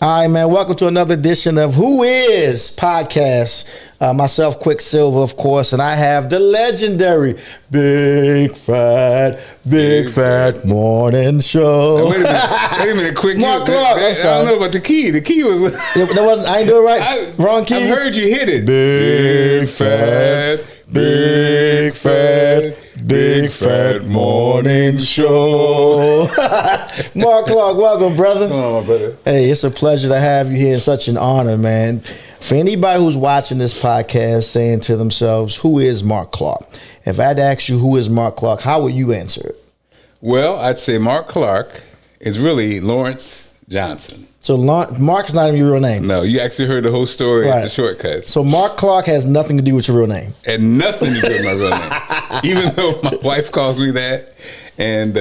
All right, man. Welcome to another edition of Who Is Podcast. Myself, Quicksilva, of course, and I have the legendary Big Phat Morning Show. Now, wait a minute, Quick. Marc Clarke. I don't know about the key. The key was. That wasn't. I ain't do it right. Wrong key. I heard you hit it. Big Phat Morning Show. Marc Clarke, welcome, brother. What's going on, my brother? Hey, it's a pleasure to have you here. It's such an honor, man. For anybody who's watching this podcast saying to themselves, who is Marc Clarke? If I'd ask you who is Marc Clarke, how would you answer it? Well, I'd say Marc Clarke is really Lawrence Johnson. So Mark's not even your real name. No, you actually heard the whole story at the shortcuts. So Marc Clarke has nothing to do with your real name. And nothing to do with my real name. Even though my wife calls me that. And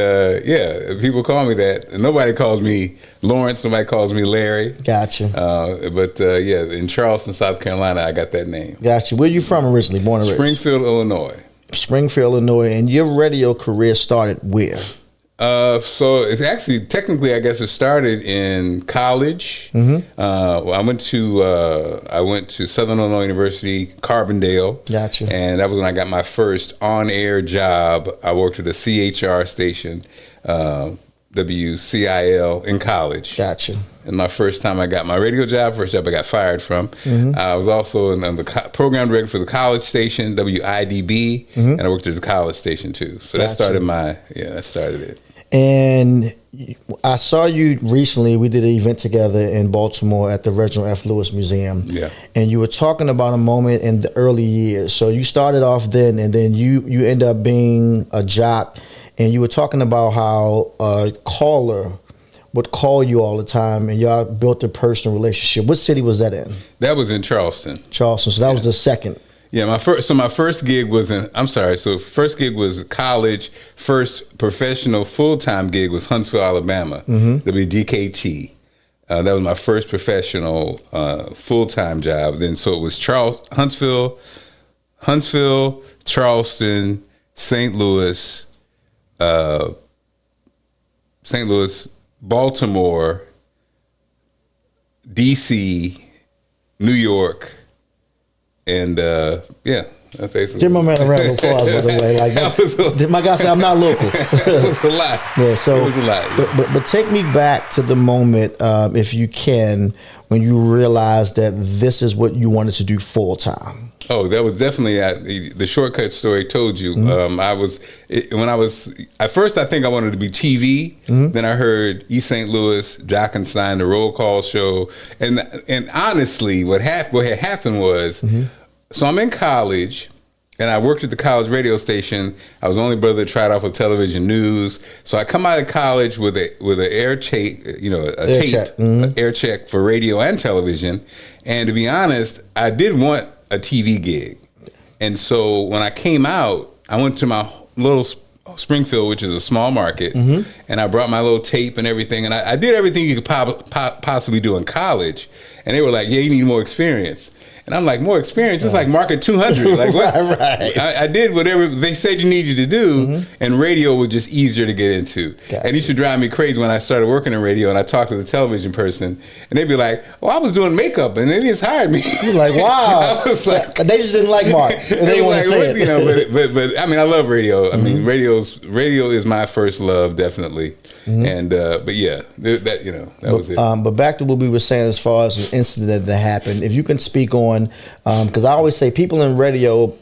people call me that. And nobody calls me Lawrence. Nobody calls me Larry. Gotcha. In Charleston, South Carolina, I got that name. Gotcha. Where are you from originally? Born and raised? Springfield, Illinois. Springfield, Illinois. And your radio career started where? So it's actually technically, I guess it started in college. Mm-hmm. I went to Southern Illinois University, Carbondale. Gotcha. And that was when I got my first on-air job. I worked at the CHR station, WCIL, in college. Gotcha. And my first time I got my radio job, first job I got fired from. Mm-hmm. I was also the program director for the college station, WIDB, mm-hmm. and I worked at the college station too. So that started that started it. And I saw you recently. We did an event together in Baltimore at the Reginald F. Lewis Museum. Yeah. And you were talking about a moment in the early years. So you started off then, and then you end up being a jock. And you were talking about how a caller would call you all the time, and y'all built a personal relationship. What city was that in? That was in Charleston. Charleston. So that was the second. Yeah, my first gig was first gig was college. First professional full-time gig was Huntsville, Alabama, mm-hmm. WDKT. That was my first professional full-time job. Then so it was Huntsville, Charleston, St. Louis, Baltimore, DC, New York. And that's basically. Give my man a round of applause, by the way. Like my guy said, I'm not local. It was a lot. Yeah, so it was a lot. Yeah. But take me back to the moment, if you can, when you realized that this is what you wanted to do full time. Oh, that was definitely the shortcut story told you. Mm-hmm. At first I think I wanted to be TV. Mm-hmm. Then I heard East St. Louis, Jockenstein, the roll call show. And honestly, what had happened was, mm-hmm. So I'm in college and I worked at the college radio station. I was the only brother that tried out for television news. So I come out of college with an air check, air check for radio and television. And to be honest, I did want a TV gig. And so when I came out, I went to my little Springfield, which is a small market, mm-hmm. and I brought my little tape and everything. And I did everything you could possibly do in college. And they were like, yeah, you need more experience. And I'm like, more experience? It's like market 200. Like what? Right. I did whatever they said you needed to do, mm-hmm. and radio was just easier to get into. Gotcha. And it used to drive me crazy when I started working in radio and I talked to the television person, and they'd be like, "Oh, I was doing makeup, and they just hired me." You're like, "Wow!" I was like, they just didn't like Mark. They didn't want to say it. But I mean, I love radio. Mm-hmm. I mean, radio is my first love, definitely. Mm-hmm. And that was it. But back to what we were saying as far as an incident that happened. If you can speak on, because I always say people in radio,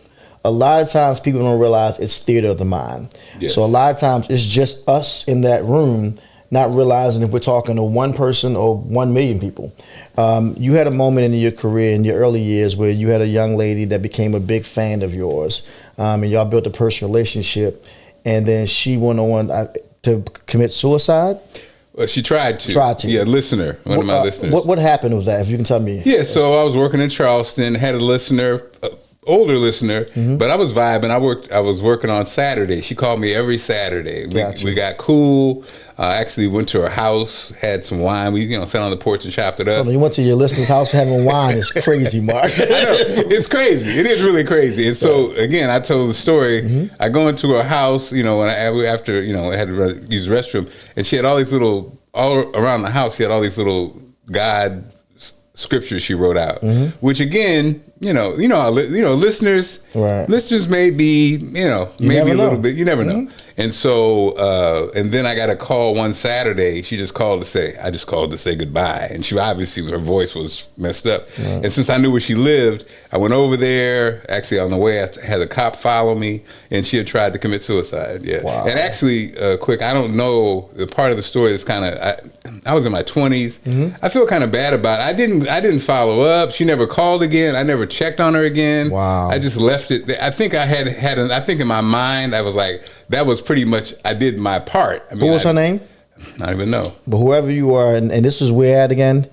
a lot of times people don't realize it's theater of the mind. Yes. So a lot of times it's just us in that room, not realizing if we're talking to one person or 1 million people. You had a moment in your career in your early years where you had a young lady that became a big fan of yours, and y'all built a personal relationship, and then she went on to commit suicide? Well, she tried to. Yeah, listener. One of my listeners. What happened with that, if you can tell me? Yeah, so I was working in Charleston, had a listener, older listener, mm-hmm. but I was vibing. I was working on Saturday. She called me every Saturday. We got cool. Actually went to her house, had some wine. We sat on the porch and chopped it up. You went to your listener's house having wine. It's crazy, Mark. I know. It's crazy. It is really crazy. And so again, I told the story. Mm-hmm. I go into her house, when after I had to use the restroom, and she had all these little, all around the house. She had all these little God scripture she wrote out, which again, listeners may be, maybe a little bit, you never know. And so, and then I got a call one Saturday. She just called to say, I just called to say goodbye. And she obviously, her voice was messed up. And since I knew where she lived, I went over there. Actually, on the way, I had a cop follow me, and she had tried to commit suicide. Yeah. Wow. And actually, quick, I don't know, the part of the story is kind of, I was in my 20s. I feel kind of bad about it. I didn't follow up. She never called again. I never checked on her again. Wow. I just left it. I think I I think in my mind, I was like, that was pretty much, I did my part. I mean, what was her name? I don't even know. But whoever you are, and this is where at again?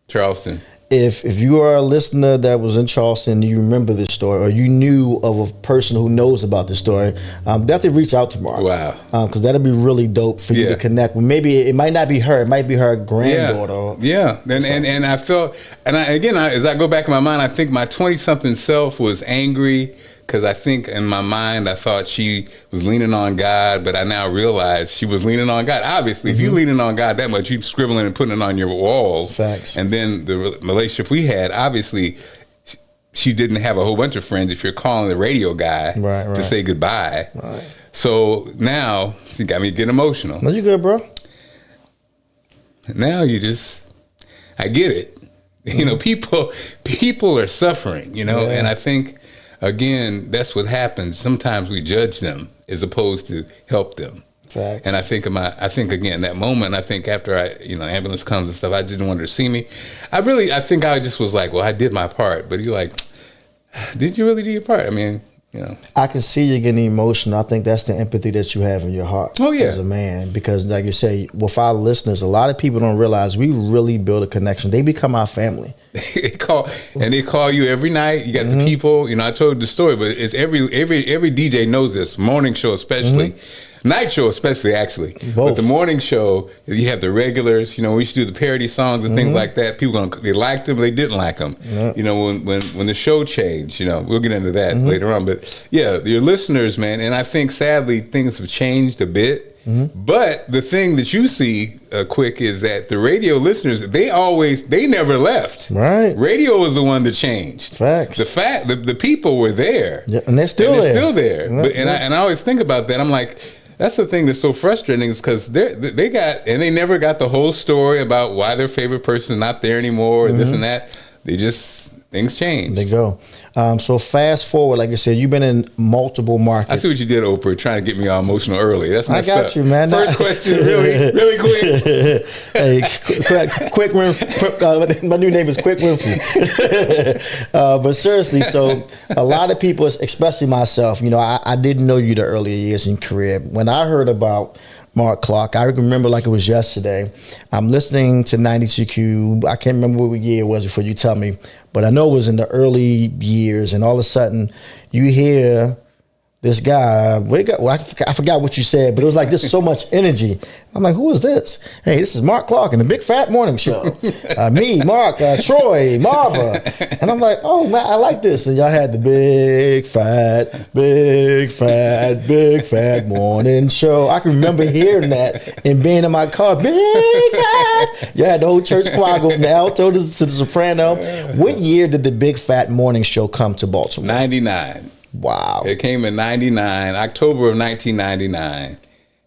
Charleston. If you are a listener that was in Charleston, you remember this story, or you knew of a person who knows about this story, definitely reach out to Marc. Wow. Because that'll be really dope for you to connect with. Maybe it might not be her, it might be her granddaughter. Yeah. And I felt, as I go back in my mind, I think my 20-something self was angry, because I think in my mind, I thought she was leaning on God, but I now realize she was leaning on God. Obviously, if you're leaning on God that much, you're scribbling and putting it on your walls. Facts. And then the relationship we had, obviously, she didn't have a whole bunch of friends if you're calling the radio guy to say goodbye. Right. So now, she got me getting emotional. No, you good, bro. Now I get it. People are suffering, and I think, again, that's what happens. Sometimes we judge them as opposed to help them. Facts. And I think again, that moment, after ambulance comes and stuff, I didn't want her to see me. I think I just was like, well, I did my part. But you're like, did you really do your part? I mean, I can see you getting emotional. I think that's the empathy that you have in your heart as a man. Because like you say, with our listeners, a lot of people don't realize we really build a connection. They become our family. They call you every night. You got the people, I told the story, but it's every DJ knows this, morning show especially. Night show especially, actually. Both. But the morning show, you have the regulars. We used to do the parody songs and things like that. People they liked them, they didn't like them. Yep. When the show changed, we'll get into that later on. But yeah, your listeners, man, and I think sadly things have changed a bit. But the thing that you see, Quick, is that the radio listeners, they never left. Right. Radio was the one that changed. Facts. The people were there. Yeah, and they're still there. Yep. But, I always think about that. I'm like, that's the thing that's so frustrating, is because they never got the whole story about why their favorite person is not there anymore, or this and that. Things change. They go. So fast forward, like I said, you've been in multiple markets. I see what you did, Oprah, trying to get me all emotional early. That's messed up. I got you, man. First question, really quick. Hey, quick Winfrey. My new name is Quick Winfrey. But seriously, so a lot of people, especially myself, I didn't know you the earlier years in your career. When I heard about Marc Clarke, I remember like it was yesterday. I'm listening to 92Q. I can't remember what year it was before you tell me, but I know it was in the early years, and all of a sudden you hear this guy, I forgot what you said, but it was like just so much energy. I'm like, who is this? Hey, this is Marc Clarke in the Big Phat Morning Show. Me, Mark, Troy, Marva. And I'm like, oh, man, I like this. And y'all had the Big Phat Morning Show. I can remember hearing that and being in my car, Big Phat. You had the whole church choir go from the alto to the soprano. What year did the Big Phat Morning Show come to Baltimore? 99. Wow. It came in 99, October of 1999,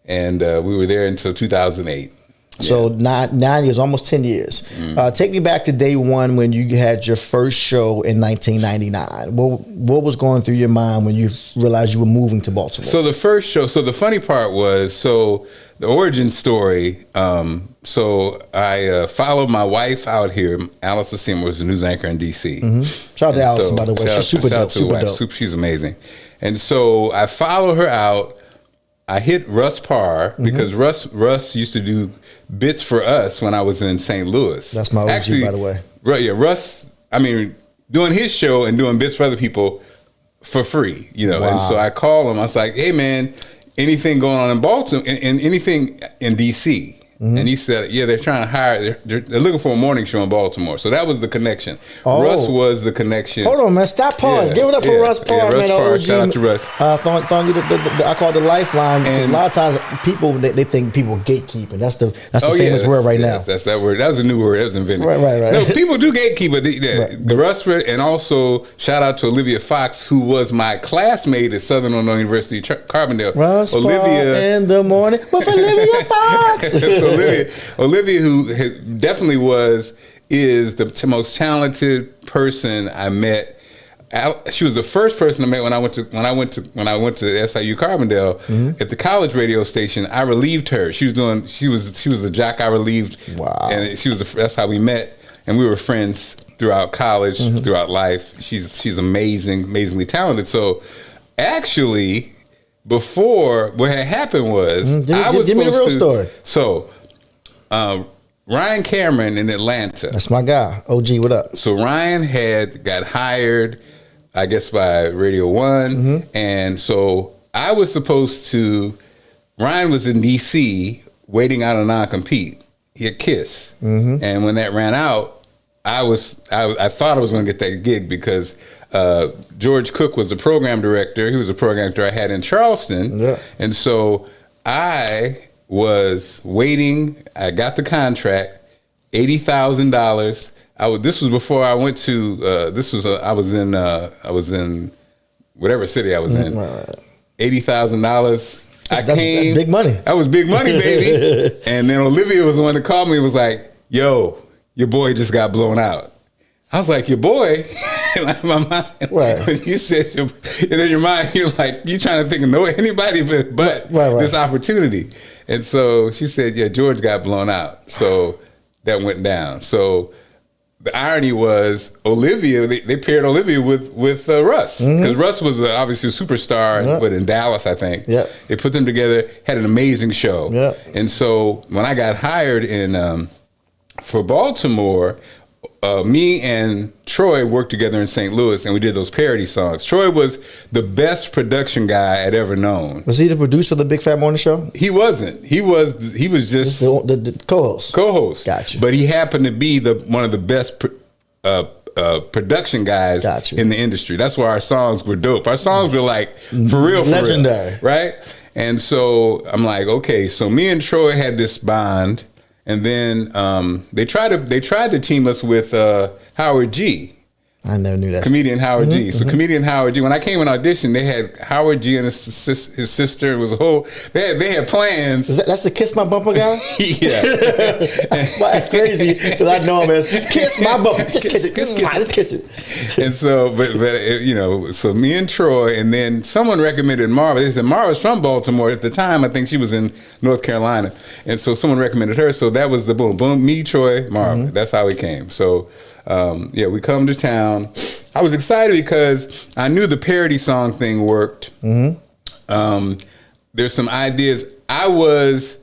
and we were there until 2008. So 9 years, almost 10 years. Take me back to day one when you had your first show in 1999. What was going through your mind when you realized you were moving to Baltimore? So the first show, the funny part was, the origin story, so I followed my wife out here. Alice Seymour was the news anchor in D.C. Shout out to Alice, by the way. She's super dope. She's amazing. And so I follow her out. I hit Russ Parr because Russ used to do bits for us when I was in St. Louis. That's my OG, by the way. Right, yeah. Russ, doing his show and doing bits for other people for free, Wow. And so I call him. I was like, hey, man, anything going on in Baltimore and anything in D.C.? And he said, yeah, they're trying to hire, they're looking for a morning show in Baltimore. So that was the connection. Russ was the connection. Hold on, man. Stop, pause. Give it up for Russ Parr, Russ man. Parr, shout out to Russ. Throwing you I call it the lifeline. And a lot of times people, they think people gatekeeping. That's the famous word right now. That's that word. That was a new word. That was invented. Right. No, people do gatekeep, but the Russ, and also shout out to Olivia Fox, who was my classmate at Southern Illinois University, Carbondale. Russ Olivia in the morning with Olivia Fox. Olivia, who definitely is the most talented person I met. She was the first person I met when I went to SIU Carbondale at the college radio station. I relieved her. She was the jock I relieved. Wow. And that's how we met, and we were friends throughout college, throughout life. She's amazingly talented. So actually, before, what had happened was give me the real story. So Ryan Cameron in Atlanta. That's my guy. OG, what up? So Ryan got hired, I guess, by Radio 1. And so I was supposed to, Ryan was in DC waiting out a non-compete. He had KISS. And when that ran out, I thought I was going to get that gig because George Cook was the program director. He was a program director I had in Charleston. Yeah. And so I was waiting. I got the contract, $80,000. This was before I went to. I was in whatever city I was in. $80,000. That's big money. That was big money, baby. And then Olivia was the one that called me and was like, "Yo, your boy just got blown out." I was like, "Your boy?" Like my mind. Right. When you said, and in your mind, you're like, you trying to think of anybody but this opportunity. And so she said, "Yeah, George got blown out." So that went down. So the irony was Olivia. They paired Olivia with Russ because Russ was obviously a superstar, but in Dallas, I think. Yeah. They put them together, had an amazing show. Yeah. And so when I got hired for Baltimore, me and Troy worked together in St. Louis, and we did those parody songs. Troy was the best production guy I'd ever known. Was he the producer of the Big Phat Morning Show? He wasn't. He was just the co-host. Co-host. Gotcha. But he happened to be one of the best production guys in the industry. That's why our songs were dope. Our songs were like for real, legendary, right? And so I'm like, okay. So me and Troy had this bond. And then they tried to team us with Howard G. I never knew that. Comedian Howard G. So comedian Howard G. When I came in audition, they had Howard G and his sister. It was a whole. They had plans. That's the Kiss My Bumper guy. Yeah. Well, that's crazy because I know him as Kiss My Bumper. Just kiss it. Just kiss it. And so, but so me and Troy, and then someone recommended Marva. They said Marva's from Baltimore at the time. I think she was in North Carolina, and so someone recommended her. So that was the boom. Me, Troy, Marva. That's how we came. So. We come to town. I was excited because I knew the parody song thing worked. There's some ideas. I was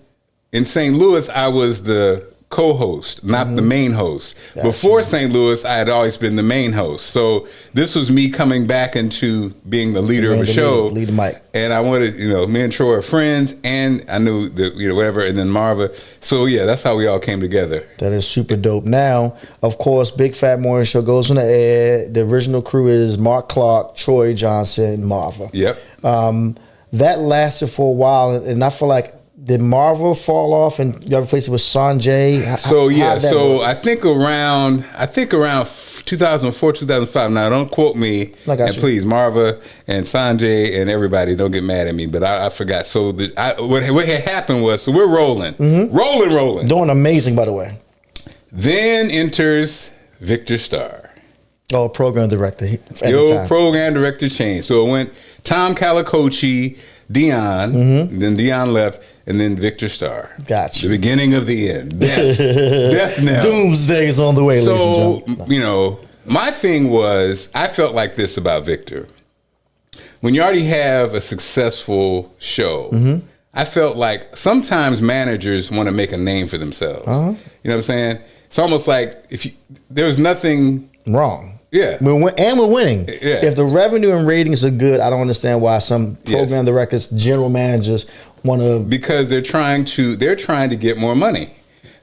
in St. Louis. I was the co-host, not the main host. Gotcha. Before St. Louis, I had always been the main host. So this was me coming back into being the leader of a show. Lead the mic. And I wanted, me and Troy are friends, and I knew that, whatever, and then Marva. So yeah, that's how we all came together. That is super dope. Now, of course, Big Phat Morning Show goes on the air. The original crew is Marc Clarke, Troy Johnson, Marva. Yep. That lasted for a while, and I feel like, did Marva fall off and you replaced it with Sanjay? I think around 2004, 2005. Now, don't quote me, and please, Marva and Sanjay and everybody, don't get mad at me, but I forgot. So what had happened was, so we're rolling, doing amazing, by the way. Then enters Victor Starr. Oh, program director. Program director changed. So it went Tom Calicochi, Dion, then Dion left. And then Victor Starr. Gotcha. The beginning of the end. Death knell. Doomsday is on the way, ladies and gentlemen. So, my thing was, I felt like this about Victor. When you already have a successful show, I felt like sometimes managers want to make a name for themselves. You know what I'm saying? It's almost like there was nothing wrong. Yeah. We're winning. Yeah. If the revenue and ratings are good, I don't understand why some program directors, general managers want to, because they're trying to get more money.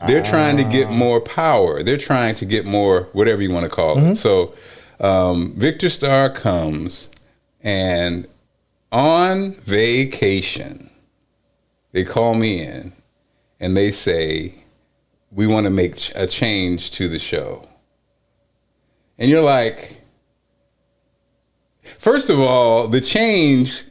They're trying to get more power. They're trying to get more, whatever you want to call it. So Victor Starr comes, and on vacation, they call me in, and they say, we want to make a change to the show. And you're like, first of all, the change,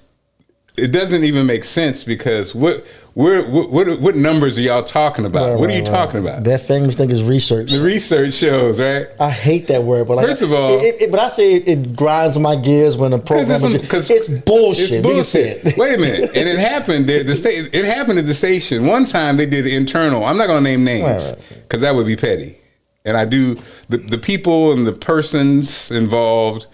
it doesn't even make sense, because what numbers are y'all talking about? What are you talking about? That famous thing is research. The research shows, right? I hate that word, but first of all, but I say it grinds my gears when a program. It's bullshit. It's bullshit. Wait a minute, and it happened. It happened at the station one time. They did internal. I'm not going to name names because that would be petty. And I do the people and the persons involved.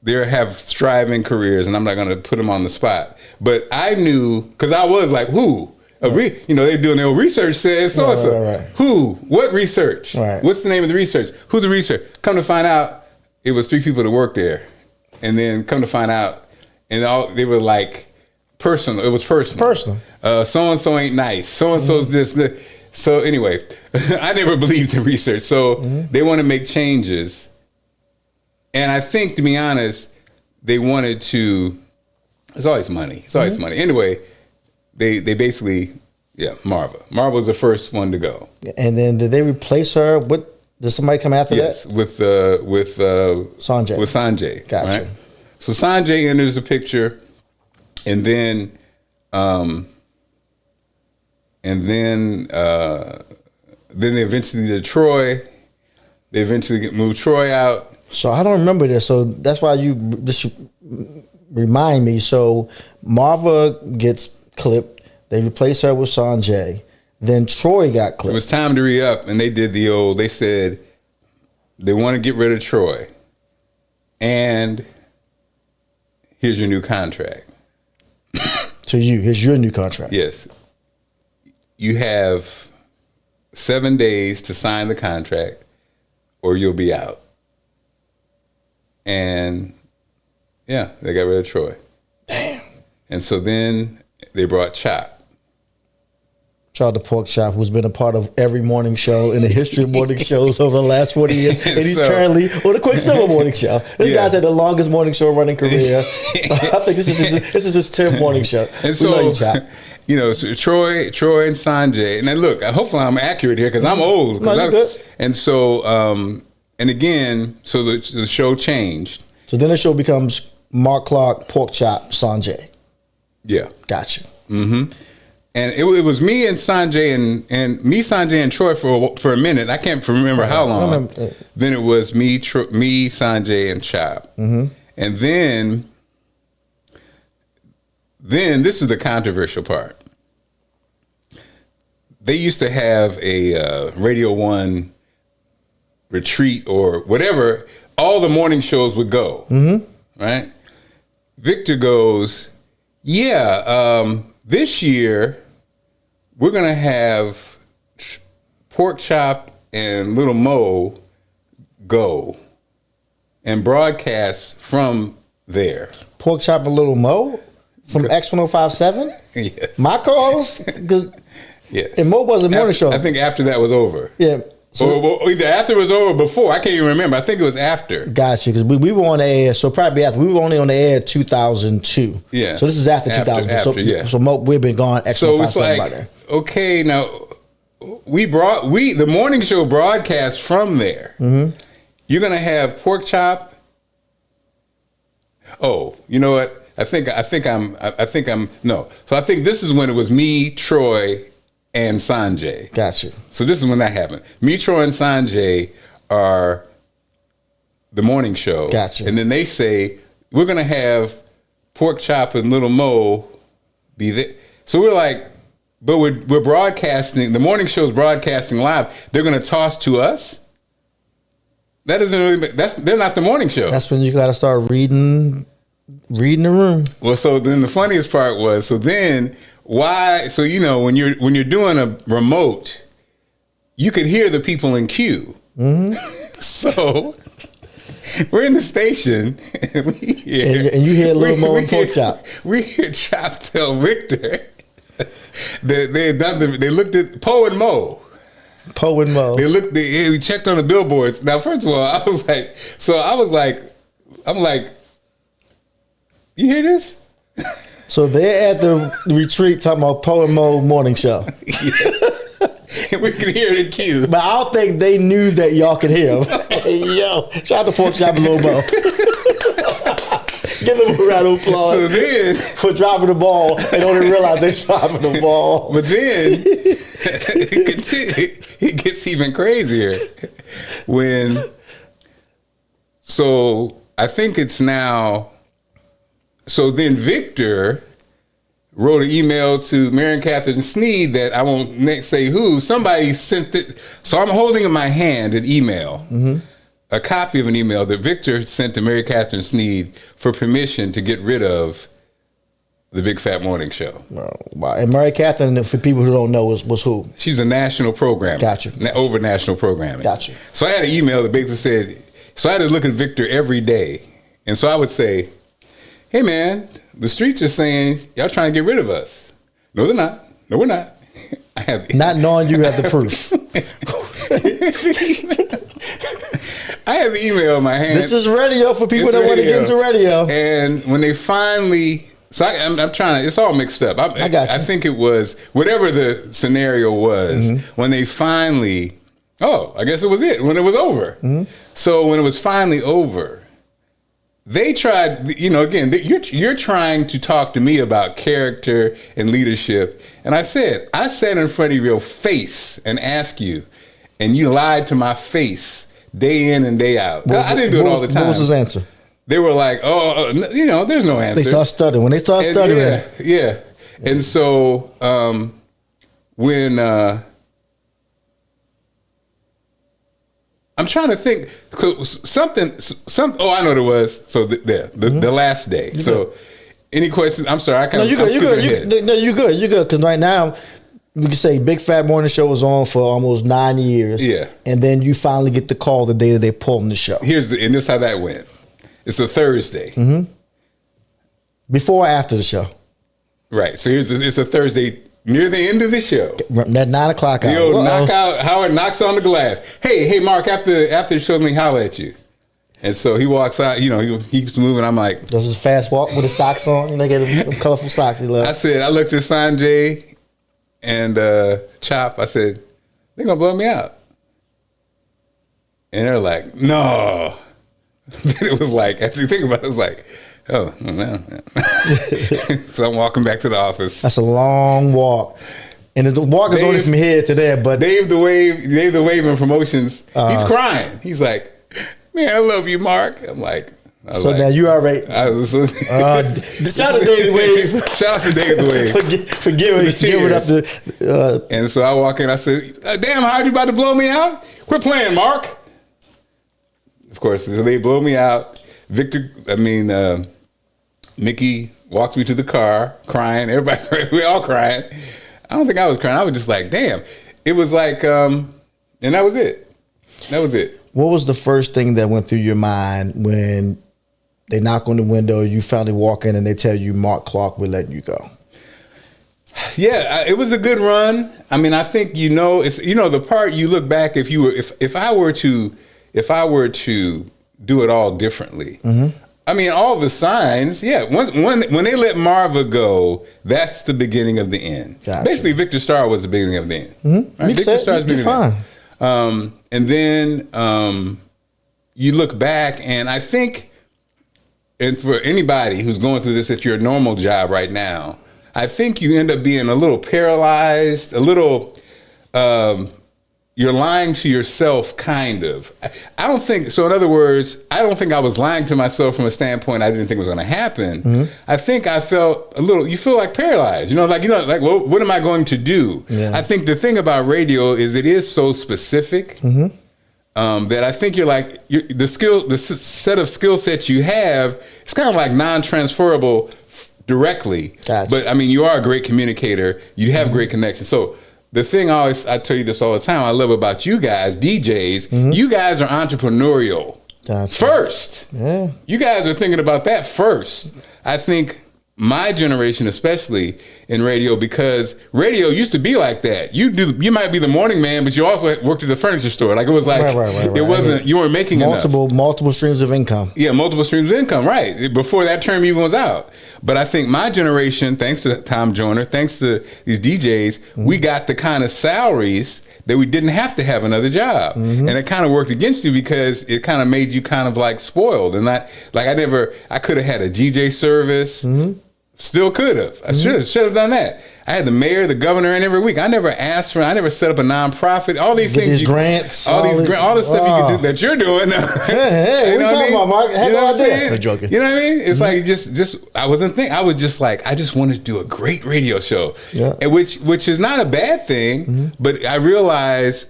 They have striving careers, and I'm not going to put them on the spot. But I knew, because I was like, who? They're doing their research says so-and-so. Right. Who? What research? Right. What's the name of the research? Who's the research? Come to find out, it was 3 people that worked there. And then come to find out, and they were like, personal. It was personal. Personal. So-and-so ain't nice. So-and-so's this. So anyway, I never believed in research. So they want to make changes. And I think, to be honest, they wanted to. It's always money. It's always money. Anyway, they basically, Marva. Marva was the first one to go. And then did they replace her? Did somebody come after that? Yes, with Sanjay. With Sanjay. Gotcha. Right? So Sanjay enters the picture, and then they eventually did Troy. They eventually moved Troy out. So I don't remember this. So that's why you just remind me. So Marva gets clipped. They replace her with Sanjay. Then Troy got clipped. It was time to re-up, and they did they said they want to get rid of Troy. And here's your new contract. Here's your new contract. Yes. You have 7 days to sign the contract, or you'll be out. And they got rid of Troy. Damn. And so then they brought Chop. Chop the pork chop, who's been a part of every morning show in the history of morning shows over the last 40 years. And he's currently on the Quicksilva morning show. This guy's had the longest morning show running career. I think this is his 10th morning show. And so, love you, Chop. So Troy and Sanjay. And then look, hopefully I'm accurate here because I'm old. No, you're good. And so, and again, so the show changed. So then the show becomes Marc Clarke, Pork Chop, Sanjay. Yeah. Gotcha. Mm-hmm. And it was me and Sanjay Sanjay and Troy for a minute. I can't remember how long. Then it was me, Sanjay, and Chop. Mm-hmm. And then this is the controversial part. They used to have a Radio 1 retreat or whatever. All the morning shows would go. Mm-hmm. Right? Victor goes, this year we're going to have Pork Chop and Little Mo go and broadcast from there. Pork Chop and Little Mo from X1057? Yes. My calls? Yes. And Mo was a morning show. I think after that was over. Yeah. So, or either after it was over or before. I can't even remember. I think it was after. Gotcha. Because we were on the air, so probably after. We were only on the air 2002. Yeah. So this is after 2000. So Mo, we've been gone X157 so it's like, by then. Okay, now the morning show broadcast from there. Mm-hmm. You're gonna have Pork Chop. Oh, you know what? I think I'm no. So I think this is when it was me, Troy, and Sanjay. Gotcha. So this is when that happened. Me, Troy, and Sanjay are the morning show. Gotcha. And then they say, we're going to have Pork Chop and Little Mo be there. So we're like, but we're broadcasting, the morning show's broadcasting live. They're going to toss to us? That doesn't really they're not the morning show. That's when you got to start reading the room. Well, so then the funniest part was, so then why? So when you're doing a remote, you could hear the people in queue. Mm-hmm. So we're in the station, and we hear, and you hear Little Mo and Pork Chop. We hear Chop tell Victor, They looked at Poe and Mo. Poe and Mo. We checked on the billboards. Now, first of all, I was like, you hear this? So they're at the retreat talking about Poe and Mo morning show. And we can hear the cue. But I don't think they knew that y'all could hear them. Hey, yo, shout out to Pork Chop and Lil Mo. Give them a round of applause So then, for dropping the ball. They don't even realize they're dropping the ball. But then, it gets even crazier. So I think it's now, so then Victor wrote an email to Mary Catherine Sneed that I won't say who. Somebody sent it. So I'm holding in my hand an email, a copy of an email that Victor sent to Mary Catherine Sneed for permission to get rid of the Big Phat Morning Show. Oh, wow. And Mary Catherine, for people who don't know, was who? She's a national programmer. Gotcha. Over national programming. Gotcha. So I had an email that basically said, so I had to look at Victor every day. And so I would say, hey, man, the streets are saying y'all trying to get rid of us. No, they're not. No, we're not. I have not knowing you have the proof. I have the email in my hand. This is radio for people that want to get into radio. And when they finally, so I'm trying to, it's all mixed up. I got you. I think it was, whatever the scenario was, when they finally, I guess it was it, when it was over. So when it was finally over, they tried, again, you're trying to talk to me about character and leadership. And I sat in front of your face and asked you, and you lied to my face day in and day out. I didn't do it all the time. What was his answer? They were like, there's no answer. They start stuttering. When they start stuttering. Yeah. And so when I'm trying to think, I know what it was. So the last day. Any questions? I'm sorry. You're good. Because right now, we can say Big Phat Morning Show was on for almost 9 years. Yeah. And then you finally get the call the day that they pulled the show. And this is how that went. It's a Thursday. Before or after the show? Right. So it's a Thursday near the end of the show. That 9 o'clock hour. Howard knocks on the glass. Hey, Mark, after the show, let me holler at you. And so he walks out, he keeps moving. I'm like, does his fast walk with his socks on? They get them colorful socks he loves. I looked at Sanjay and Chop. I said, they're going to blow me out. And they're like, no. It was like, after you think about it, it was like, oh, no. So I'm walking back to the office. That's a long walk. And the walk is only from here to there, but Dave the Wave in promotions, he's crying. He's like, man, I love you, Mark. I'm like, now you already. Shout out to Dave the Wave. Shout out to Dave the Wave for giving up the. And so I walk in. I said, "Damn, how are you about to blow me out? Quit playing, Mark." Of course, they blow me out. Mickey walks me to the car, crying. Everybody, we all crying. I don't think I was crying. I was just like, damn. It was like, and that was it. That was it. What was the first thing that went through your mind when they knock on the window, you finally walk in, and they tell you Marc Clarke, we're letting you go? Yeah, it was a good run. I mean, I think it's the part you look back. If I were to do it all differently. I mean, all the signs. Yeah, when they let Marva go, that's the beginning of the end. Gotcha. Basically, Victor Starr was the beginning of the end. Right? Victor Starr's beginning of the end. And then you look back, and I think, and for anybody who's going through this at your normal job right now, I think you end up being a little paralyzed, a little, you're lying to yourself, kind of. I don't think, so in other words, I don't think I was lying to myself from a standpoint I didn't think was going to happen. I think I felt a little, you feel like paralyzed, well, what am I going to do? Yeah. I think the thing about radio is it is so specific that I think the set of skill sets you have, it's kind of like non-transferable directly. Gotcha. But I mean, you are a great communicator. You have great connections. So the thing I tell you this all the time, I love about you guys, DJs, you guys are entrepreneurial first. Yeah. You guys are thinking about that first. I think my generation, especially in radio, because radio used to be like that. You might be the morning man, but you also worked at the furniture store. Like it was like right. it wasn't. You weren't making multiple streams of income. Yeah, multiple streams of income. Right before that term even was out. But I think my generation, thanks to Tom Joyner, thanks to these DJs, we got the kind of salaries that we didn't have to have another job. And it kind of worked against you because it kind of made you kind of like spoiled. And not like I could have had a DJ service. Still could have. I should have done that. I had the mayor, the governor in every week. I never asked for. I never set up a nonprofit. All these things, grants, all the stuff you can do that you're doing. Hey, what are you talking about, Mark? You know what I'm saying? I'm joking. You know what I mean? It's like just I wasn't thinking. I was just like I just wanted to do a great radio show, and which is not a bad thing. But I realized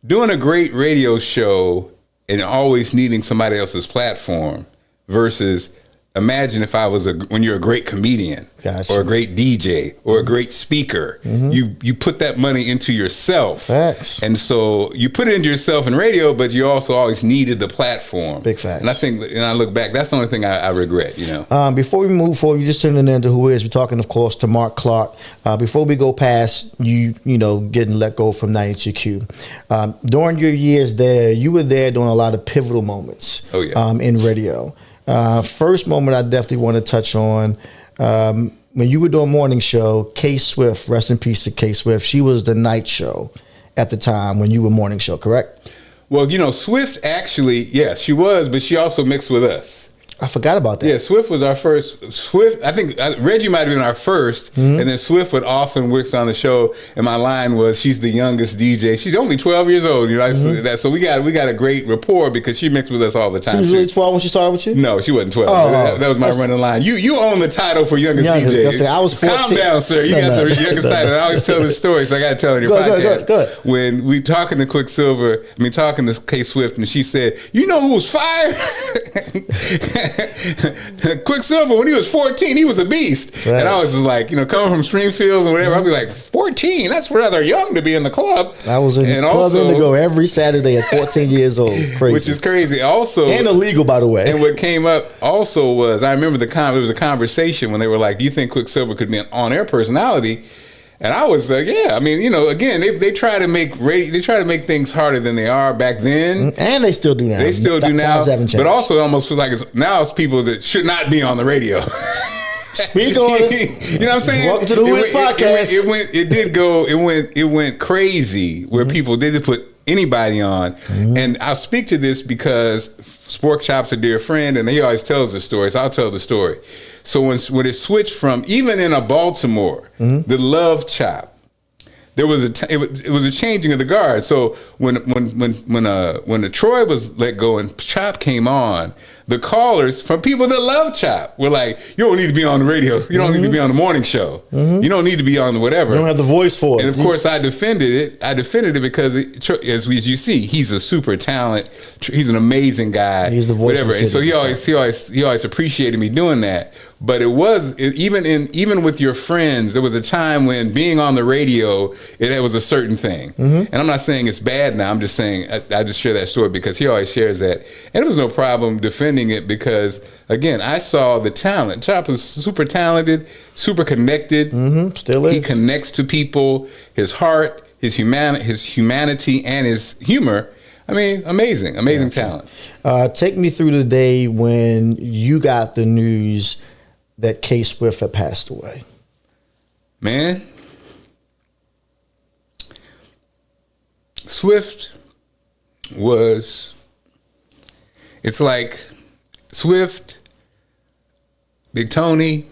doing a great radio show and always needing somebody else's platform versus. Imagine if I was when you're a great comedian or a great DJ or a great speaker, you put that money into yourself. Facts. And so you put it into yourself in radio, but you also always needed the platform. Big facts. And I think, and I look back, that's the only thing I regret, you know. Before we move forward, you just tuning into Who Is. We're talking, of course, to Marc Clarke. Before we go past you know, getting let go from 92Q, during your years there, you were there during a lot of pivotal moments in radio. First moment I definitely want to touch on, when you were doing morning show, K Swift, rest in peace to K Swift. She was the night show at the time when you were morning show, correct? Well, you know, Swift actually, she was, but she also mixed with us. I forgot about that. Yeah, Swift was our first. Swift, I think Reggie might have been our first, and then Swift would often work on the show. And my line was, "She's the youngest DJ. She's only 12 years old." You know, that. So we got a great rapport because she mixed with us all the time. She was really 12 when she started with you? No, she wasn't 12. That was my running line. You own the title for youngest DJ. I was 14. Calm down, sir. You got the youngest title. I always tell this story, so I got to tell it in your podcast. Go ahead. When we talking to Quicksilva, talking to K Swift, and she said, "You know who was fired?" Quicksilva, when he was 14, he was a beast. Right. And I was just like, you know, coming from Springfield and whatever, I'd be like, 14? That's rather young to be in the club. I was in the Club Indigo every Saturday at 14 years old. Crazy. Which is crazy. Also, and illegal, by the way. And what came up also was, I remember there was a conversation when they were like, do you think Quicksilva could be an on-air personality? And I was like, yeah. I mean, you know, again, they try to make things harder than they are back then, and they still do now. They still do now, but also almost feel like it's people that should not be on the radio. Speak on it. You know what I'm saying? Welcome to the Who Is podcast. It went crazy where people did put anybody on, and I'll speak to this because Spork Chop's a dear friend, and he always tells the story. So I'll tell the story. So when it switched from, even in a Baltimore, the Love Chop, there was it was a changing of the guard. So when the Troy was let go and Chop came on, the callers from people that love Chop were like, you don't need to be on the radio. You don't need to be on the morning show. You don't need to be on the whatever. You don't have the voice for it. And of course, I defended it because, as you see, he's a super talent. He's an amazing guy. He's the voice. Whatever. And so he always appreciated me doing that. But even with your friends, there was a time when being on the radio, it was a certain thing. And I'm not saying it's bad now. I'm just saying I just share that story because he always shares that, and it was no problem defending it because, again, I saw the talent. Chop was super talented, super connected. Still is. He connects to people. His heart, his humanity, and his humor. I mean, amazing talent. Take me through the day when you got the news that K Swift had passed away. Man, Swift was. It's like Swift, Big Tony,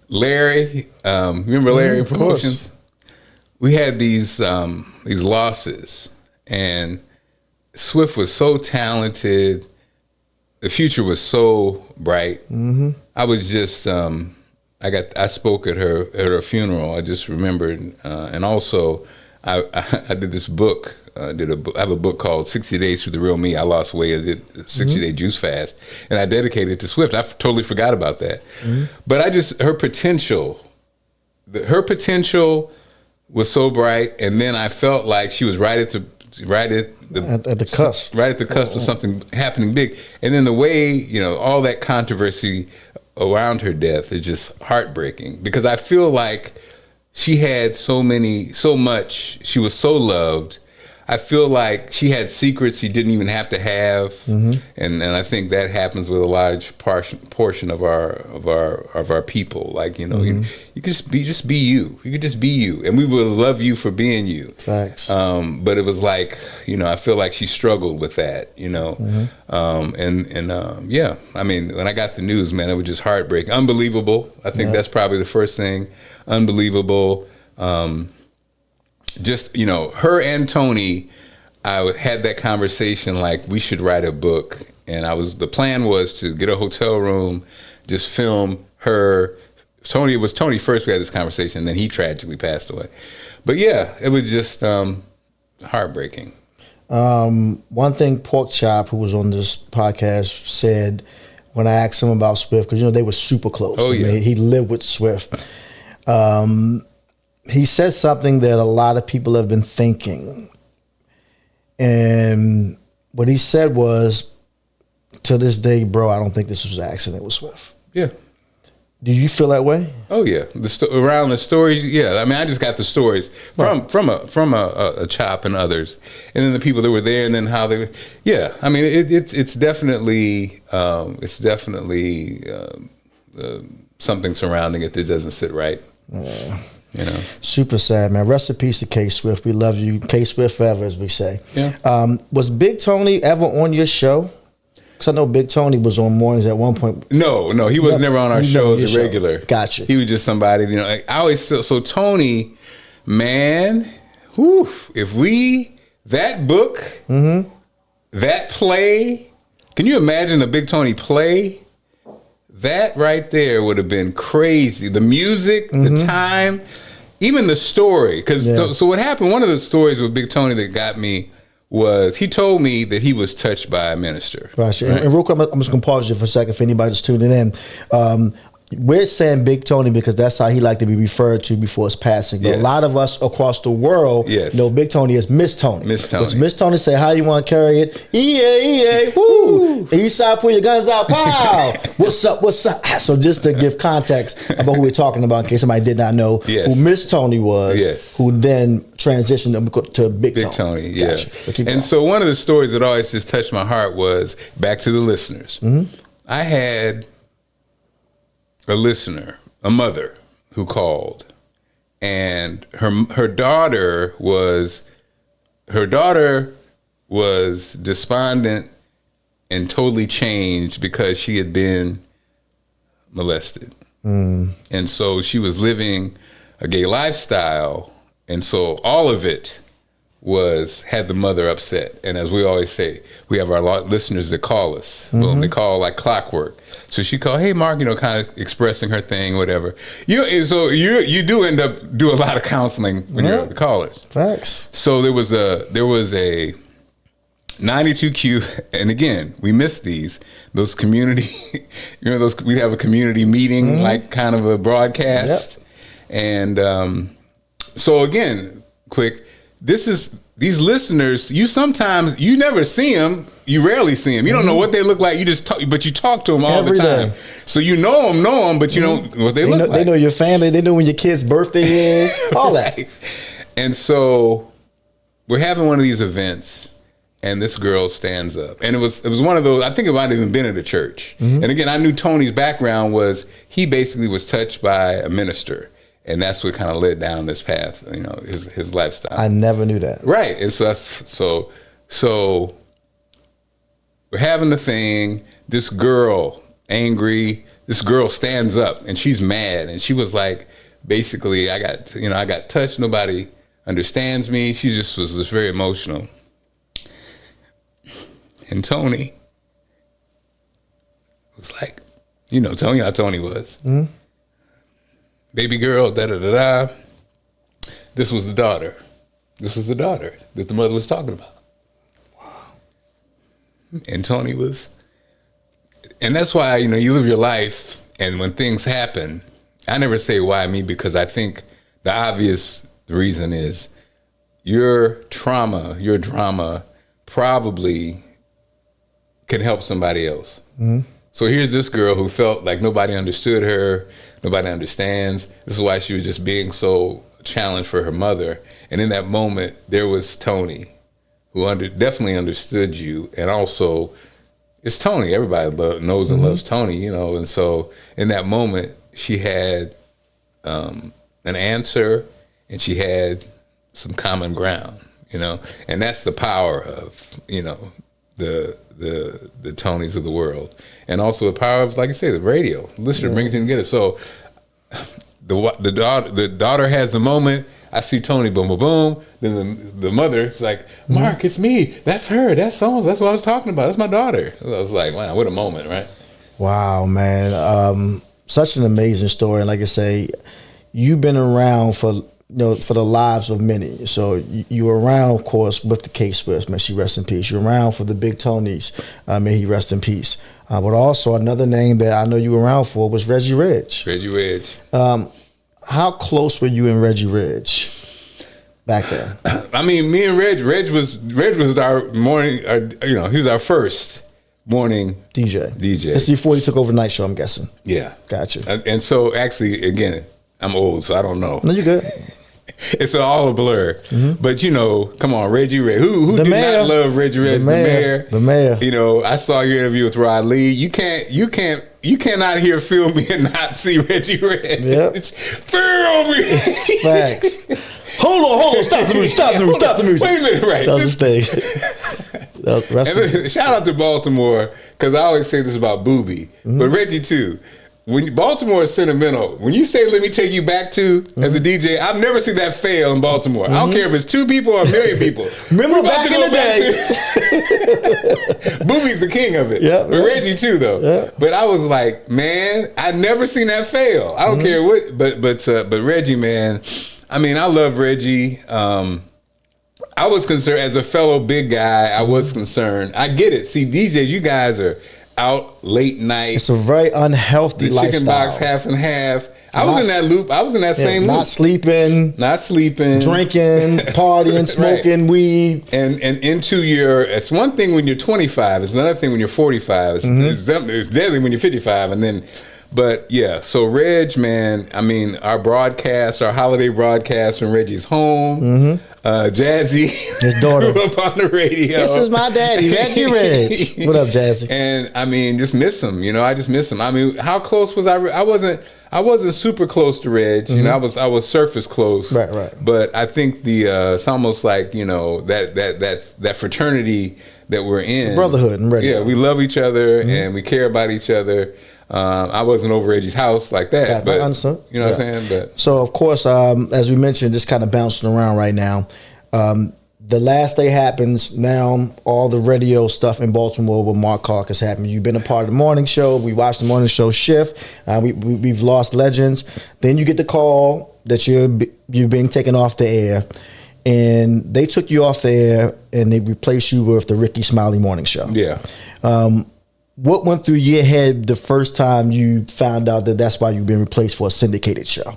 Larry. Remember Larry Promotions? We had these losses, and Swift was so talented. The future was so bright. I was just I spoke at her funeral. I just remembered, and also I did this book. I have a book called 60 Days to the Real Me. I lost weight. I did a 60-day juice fast, and I dedicated it to Swift. I totally forgot about that. But her potential was so bright, and then I felt like she was right at the cusp of something happening big. And then the way, you know, all that controversy around her death is just heartbreaking, because I feel like she had so much. She was so loved. I feel like she had secrets she didn't even have to have, mm-hmm. and I think that happens with a large portion of our people. Like, you know, mm-hmm. you could just be you. You could just be you, and we will love you for being you. Facts. But it was like, you know, I feel like she struggled with that. You know, mm-hmm. Yeah. I mean, when I got the news, man, it was just heartbreaking, unbelievable. I think that's probably the first thing, unbelievable. Just, you know, her and Tony, I had that conversation like we should write a book, and the plan was to get a hotel room, just film her. It was Tony first. We had this conversation, and then he tragically passed away. But yeah, it was just heartbreaking. One thing Pork Chop, who was on this podcast, said when I asked him about Swift, because, you know, they were super close. Oh, yeah. He lived with Swift. He said something that a lot of people have been thinking. And what he said was, to this day, bro, I don't think this was an accident with Swift. Yeah. Do you feel that way? Oh yeah, around the stories. Yeah, I mean, I just got the stories from a Chop and others, and then the people that were there, and then how they. Yeah, I mean, it's definitely something surrounding it that doesn't sit right. Yeah. You know, super sad, man. Rest in peace to K Swift. We love you, K Swift forever, as we say. Yeah. Was Big Tony ever on your show? Because I know Big Tony was on mornings at one point. No, he was never on our show as a regular. Gotcha. He was just somebody, you know. Like, I always so Tony, man. Whew, that book, mm-hmm. that play. Can you imagine a Big Tony play? That right there would have been crazy. The music, mm-hmm. the time, even the story. Because so what happened? One of the stories with Big Tony that got me was he told me that he was touched by a minister. Gotcha. Right? And real quick, I'm just going to pause you for a second for anybody that's tuning in. We're saying Big Tony because that's how he liked to be referred to before his passing. But a lot of us across the world know Big Tony as Miss Tony. Miss Tony. Because Miss Tony say, how you want to carry it? EA, woo! East side, pull your guns out, pow! What's up? So just to give context about who we're talking about in case somebody did not know who Miss Tony was, who then transitioned to Big Tony. Big Tony, yeah. Gotcha. And so one of the stories that always just touched my heart was, back to the listeners. Mm-hmm. I had a listener, a mother, who called, and her daughter was despondent and totally changed because she had been molested, and so she was living a gay lifestyle, and so all of it had the mother upset. And as we always say, we have our listeners that call us. Mm-hmm. Boom, they call like clockwork. So she called, hey, Mark, you know, kind of expressing her thing, whatever. So you do end up do a lot of counseling when you're the callers. Facts. So there was a 92Q, and again, we miss those community, you know, we have a community meeting, mm-hmm. like kind of a broadcast. Yep. And so again, quick, these listeners, you never see them. You rarely see them. You don't know what they look like. You just talk, but you talk to them all the time. Day. So you know them, but you know what they look like. They know your family. They know when your kid's birthday is. All that. And so we're having one of these events, and this girl stands up, and it was one of those. I think it might have even been at a church. Mm-hmm. And again, I knew Tony's background was he basically was touched by a minister. And that's what kind of led down this path, you know, his lifestyle. I never knew that. Right. And so we're having the thing. This girl, angry, stands up and she's mad. And she was like, basically, I got touched. Nobody understands me. She just was very emotional. And Tony was like, you know, Tony how Tony was. Mm-hmm. Baby girl, da-da-da-da. This was the daughter. This was the daughter that the mother was talking about. Wow. And Tony was, and that's why, you know, you live your life, and when things happen, I never say why me, because I think the obvious reason is your drama probably can help somebody else. Mm-hmm. So here's this girl who felt like nobody understood her, nobody understands. This is why she was just being so challenged for her mother. And in that moment, there was Tony, who definitely understood you. And also, it's Tony. Everybody knows and loves Tony, you know. And so in that moment, she had an answer, and she had some common ground, you know. And that's the power of, you know, the Tonys of the world. And also the power of, like I say, the radio. Listener, bring it together. So the daughter has the moment. I see Tony, boom, boom, boom. Then the mother is like, Mark, it's me. That's her. That's someone. That's what I was talking about. That's my daughter. I was like, wow, what a moment, right? Wow, man. Such an amazing story. And like I say, you've been around for the lives of many. So you were around, of course, with the K-Swiss, may she rest in peace. You're around for the Big Tonys, may he rest in peace. But also another name that I know you were around for was Reggie Reg. Reggie Reg. How close were you and Reggie Reg back then? I mean, me and Reg was our morning, he was our first morning DJ. That's before he took over the night show, I'm guessing. Yeah. Gotcha. And so actually, again, I'm old, so I don't know. No, you're good. It's all a blur. But, you know, come on, Reggie Reg. Who did not love Reggie Reg? The mayor. You know, I saw your interview with Rod Lee. You cannot hear Feel Me and not see Reggie Reg. Yep. It's Feel Me. Facts. Hold on. Stop the music. Wait a minute, right. That was the thing. Shout out to Baltimore, because I always say this about Boobie, but Reggie too. When Baltimore is sentimental, when you say "Let me take you back to" as a DJ, I've never seen that fail in Baltimore. I don't care if it's 2 people or 1 million people. Remember back in the day, Boobie's the king of it. But Reggie too, though. Yep. But I was like, man, I've never seen that fail. I don't care what, but Reggie, man. I mean, I love Reggie. I was concerned as a fellow big guy. I was concerned. I get it. See, DJs, you guys are out late night. It's a very unhealthy lifestyle. Chicken box half and half. I was in that loop. I was in that same loop. Not sleeping, drinking, partying, smoking weed, and into your. It's one thing when you're 25. It's another thing when you're 45. It's deadly when you're 55, and then. But yeah, so Reg, man, I mean, our holiday broadcast from Reggie's home. Jazzy, his daughter, grew up on the radio. This is my daddy, Reggie Reg. What up, Jazzy? And I mean, just miss him. You know, I just miss him. I mean, how close was I? I wasn't super close to Reg. You know, I was surface close. Right. But I think it's almost like, you know, that fraternity that we're in, the brotherhood and radio. Yeah, we love each other and we care about each other. I wasn't over Reggie's house like that, but you know what I'm saying. But so, of course, as we mentioned, just kind of bouncing around right now. The last day happens now. All the radio stuff in Baltimore with Marc Clarke has happened. You've been a part of the morning show. We watched the morning show shift. We've lost legends. Then you get the call that you're being taken off the air, and they took you off the air and they replaced you with the Ricky Smiley morning show. Yeah. What went through your head the first time you found out that that's why you've been replaced for a syndicated show?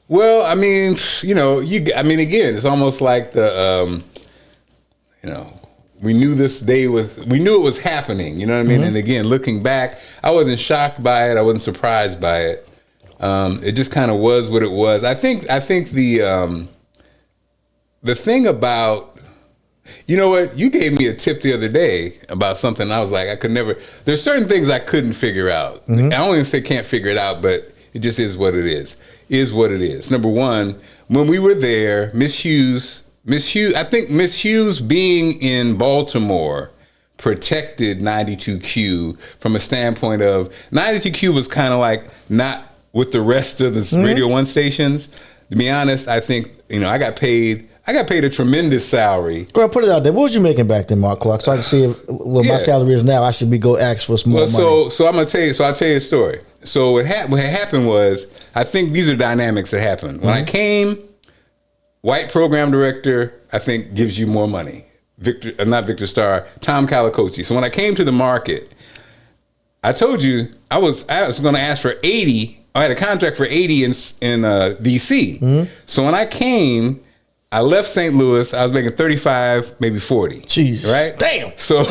Well, I mean, you know, again, it's almost like we knew it was happening, you know what I mean? And again, looking back, I wasn't shocked by it. I wasn't surprised by it. It just kind of was what it was. I think the thing about, you know what? You gave me a tip the other day about something. I was like, there's certain things I couldn't figure out. I don't even say can't figure it out, but it just is what it is. Is what it is. Number one, when we were there, Miss Hughes, I think Miss Hughes being in Baltimore protected 92Q from a standpoint of 92Q was kind of like not with the rest of the Radio 1 stations. To be honest, I think, you know, I got paid a tremendous salary. Go ahead, put it out there. What was you making back then, Marc Clarke? So I can see what my salary is now. I should go ask for some more money. So I'm gonna tell you. So I'll tell you a story. So what happened was, I think these are dynamics that happened. When I came, white program director, I think gives you more money. Not Victor Starr, Tom Calicochi. So when I came to the market, I told you I was going to ask for 80. I had a contract for 80 in DC. So when I came, I left St. Louis. I was making 35, maybe 40. Jeez. Right? Damn. So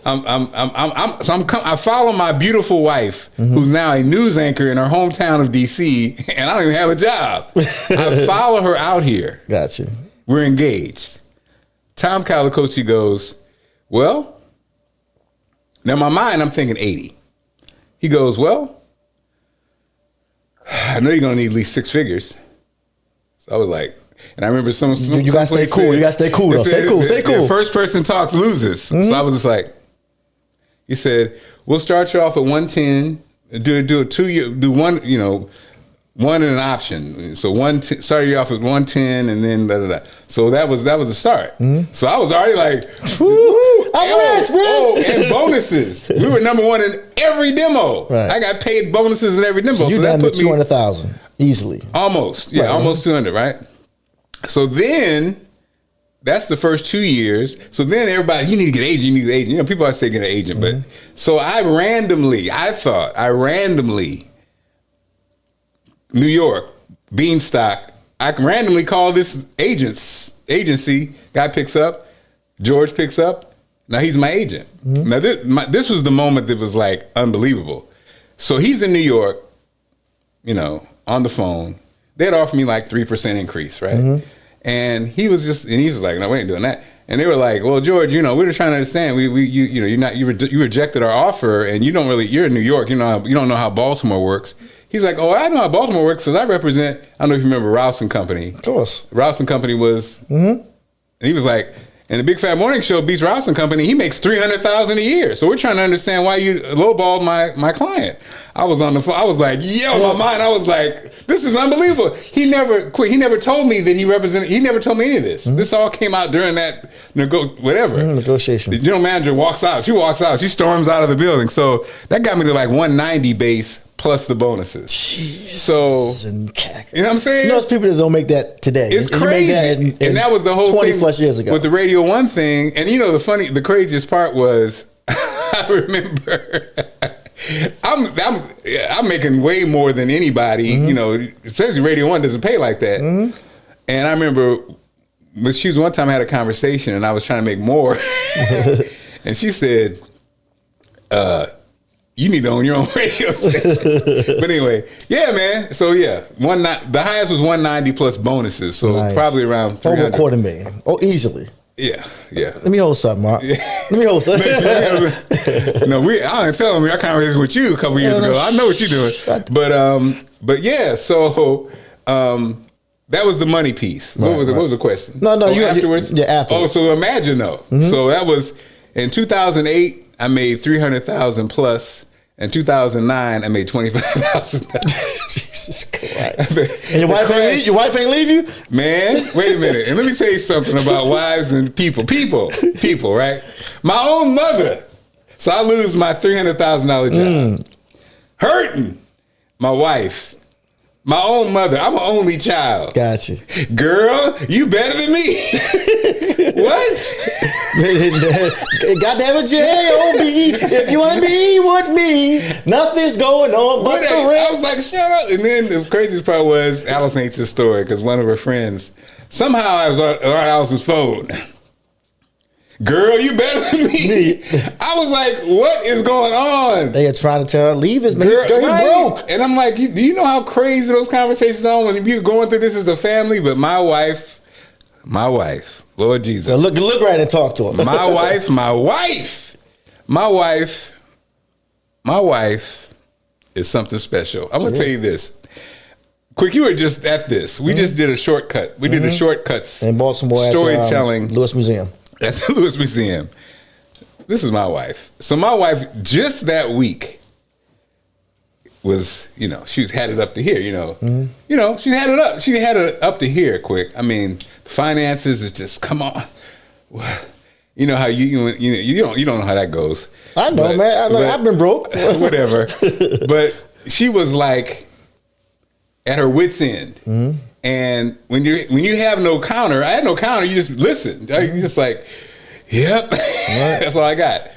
I follow my beautiful wife, who's now a news anchor in her hometown of DC, and I don't even have a job. I follow her out here. Gotcha. We're engaged. Tom Calicochi goes, well, now in my mind, I'm thinking 80. He goes, well, I know you're going to need at least 6 figures. So I was like, and I remember some you got to stay cool. You got to stay cool, though. Stay cool. Stay cool. The first person talks loses. So I was just like, he said, we'll start you off at 110, do a 2 year, do one, one and an option. So started you off at 110 and then So that was the start. So I was already like, and bonuses. We were number 1 in every demo. Right. I got paid bonuses in every demo. So you down to 200,000 easily. Almost. Yeah, almost 200, right? So then that's the first 2 years. So then everybody, you need to get an agent, you need to get an agent. People always say get an agent, but so I randomly, New York, Beanstalk, I randomly call this agency, guy picks up, George picks up, now he's my agent. Now this was the moment that was like unbelievable. So he's in New York, on the phone. They'd offer me like 3% increase, right? And he was like, no, we ain't doing that. And they were like, well, George, we're just trying to understand. You rejected our offer, and you're in New York. You don't know how Baltimore works. He's like, oh, I know how Baltimore works because I represent. I don't know if you remember Rouse and Company. Of course, Rouse and Company was. And he was like, and the Big Phat Morning Show beats Rouse and Company. He makes $300,000 a year. So we're trying to understand why you lowballed my client. I was on the phone. I was like, in my mind, I was like, this is unbelievable. He never quit. He never told me that he represented. He never told me any of this. This all came out during that negotiation. The general manager walks out. She walks out. She storms out of the building. So that got me to like 190 base plus the bonuses. Jesus. So you know what I'm saying? There's people that don't make that today. It's crazy. And that was the whole 20 thing plus years ago with the Radio 1 thing. And the craziest part was I remember I'm making way more than anybody, especially Radio 1 doesn't pay like that. And I remember one time I had a conversation and I was trying to make more. And she said, you need to own your own radio station. But anyway, yeah, man. So yeah, the highest was 190 plus bonuses. So probably around 300. Over $250,000. Oh, easily. Yeah. Let me hold something, Mark. Let me hold something. No, I didn't tell him. I conversation with you a couple years ago. I know what you're doing. But yeah. So that was the money piece. What was the question? No. You afterwards. Yeah, afterwards. Oh, so imagine though. So that was in 2008. I made 300,000 plus. In 2009, I made $25,000. Jesus Christ! And your wife ain't leave you, man. Wait a minute, and let me tell you something about wives and people. Right? My own mother. So I lose my $300,000 job. Hurting. My wife. My own mother. I'm an only child. Gotcha. Girl, you better than me. What? Goddamn it, J.O.B. If you want to be with me, nothing's going on but the rent. I was like, shut up. And then the craziest part was Alice hates this story because one of her friends, somehow I was on Alice's phone. Girl, you better than me. I was like, what is going on? They are trying to tell her, leave this man. Girl, you broke. And I'm like, do you know how crazy those conversations are when you're going through this as a family? But my wife, Lord Jesus. So look right and talk to her. My wife is something special. I'm going to tell you this. Quick, you were just at this. We just did a shortcut. We did a shortcuts in Baltimore storytelling. At Lewis Museum. At the Lewis Museum. This is my wife. So my wife, just that week, was, she's had it up to here, she's had it up. She had it up to here, quick. I mean, the finances is just, come on. You know how you don't know how that goes. I know, man. I've been broke. Whatever. But she was like at her wit's end. And when you have no counter, I had no counter. You just listen. You just like, yep. Right. That's all I got.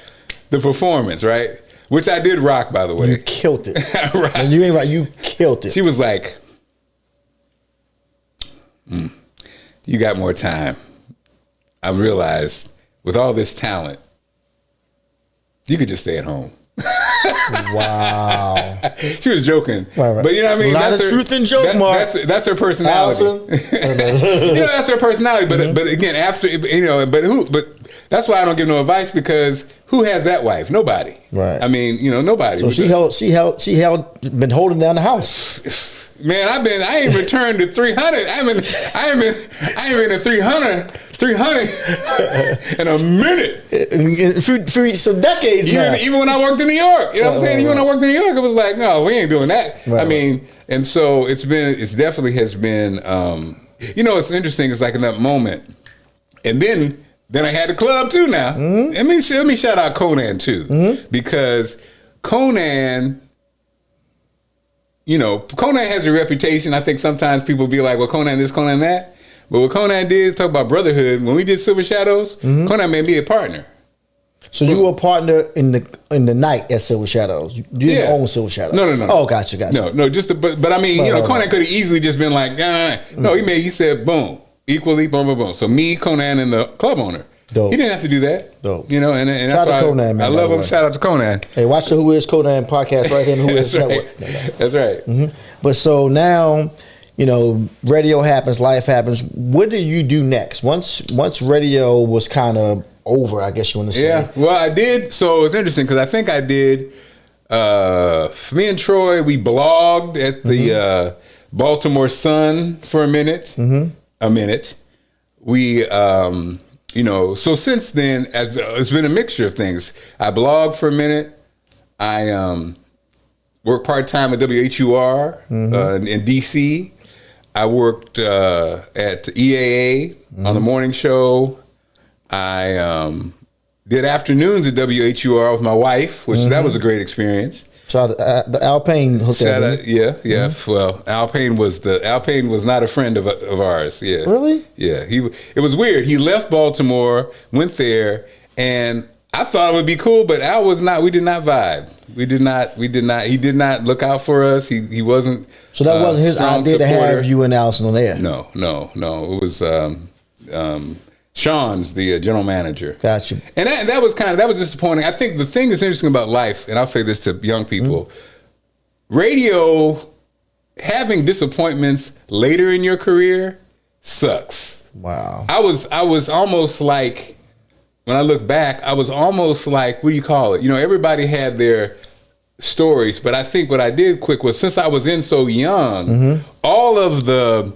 The performance, right? Which I did rock, by the way. You killed it. Right. And you ain't right. You killed it. She was like, you got more time. I realized with all this talent, You could just stay at home. Wow. She was joking. Right. But you know what I mean? A lot of truth in joke, Mark. That's her personality. That's her personality. But again, after, but that's why I don't give no advice, because who has that wife? Nobody. Right. I mean, nobody. So she been holding down the house. Man, I ain't returned to 300. I ain't been to 300 in a minute. For some decades now. Even when I worked in New York, you know what I'm saying? Even when I worked in New York, it was like, no, we ain't doing that. Right, I mean, and so it definitely has been, it's interesting. It's like in that moment. And then I had the club too now. Mm-hmm. Let me shout out Conan too, because Conan, Conan has a reputation. I think sometimes people be like, well, Conan this, Conan that. But what Conan did, talk about brotherhood, when we did Silver Shadows, Conan made me a partner. So you were a partner in the night at Silver Shadows. You didn't own Silver Shadows. No. Oh, gotcha. No, but I mean, Conan could have easily just been like, nah. No, he said, boom, equally, boom, boom, boom. So me, Conan, and the club owner. Dope. He didn't have to do that. Dope. And that's why Conan, man, I love him. Shout out to Conan. Hey, watch the Who Is Conan podcast right here in the Who Is Network. That's right. Mm-hmm. But so now, radio happens, life happens. What do you do next? Once radio was kind of over, I guess you want to say. Yeah, well, I did. So it's interesting because I think I did. Me and Troy, we blogged at the Baltimore Sun for a minute. We, so since then, it's been a mixture of things. I blogged for a minute. I worked part-time at WHUR in D.C. I worked at EAA on the morning show. I did afternoons at WHUR with my wife, which that was a great experience. So the Alpine hotel. Yeah. Well, Alpine was not a friend of ours. Yeah. Really? Yeah. It was weird. He left Baltimore, went there, and I thought it would be cool, but Al was not. We did not vibe. We did not. He did not look out for us. He wasn't. So that wasn't his idea to have you and Allison on air. No. It was Sean's, the general manager. Gotcha. And that was disappointing. I think the thing that's interesting about life, and I'll say this to young people, radio, having disappointments later in your career sucks. Wow. I was almost like, when I look back, I was almost like, what do you call it? Everybody had their stories, but I think what I did quick was, since I was in so young, all of the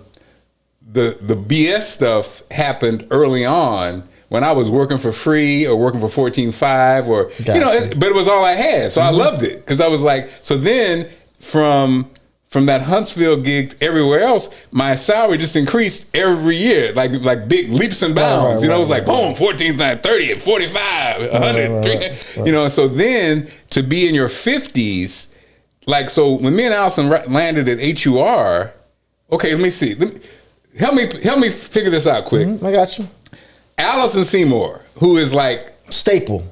BS stuff happened early on when I was working for free or working for 14.5 or, gotcha. But it was all I had. So I loved it because I was like, so then from that Huntsville gig to everywhere else, my salary just increased every year, like big leaps and bounds. It was like, boom, 14, 30, 45, 100, So then to be in your 50s, like, so when me and Allison landed at HUR, okay, let me see. Help me figure this out quick. I got you. Allison Seymour, who is like a staple,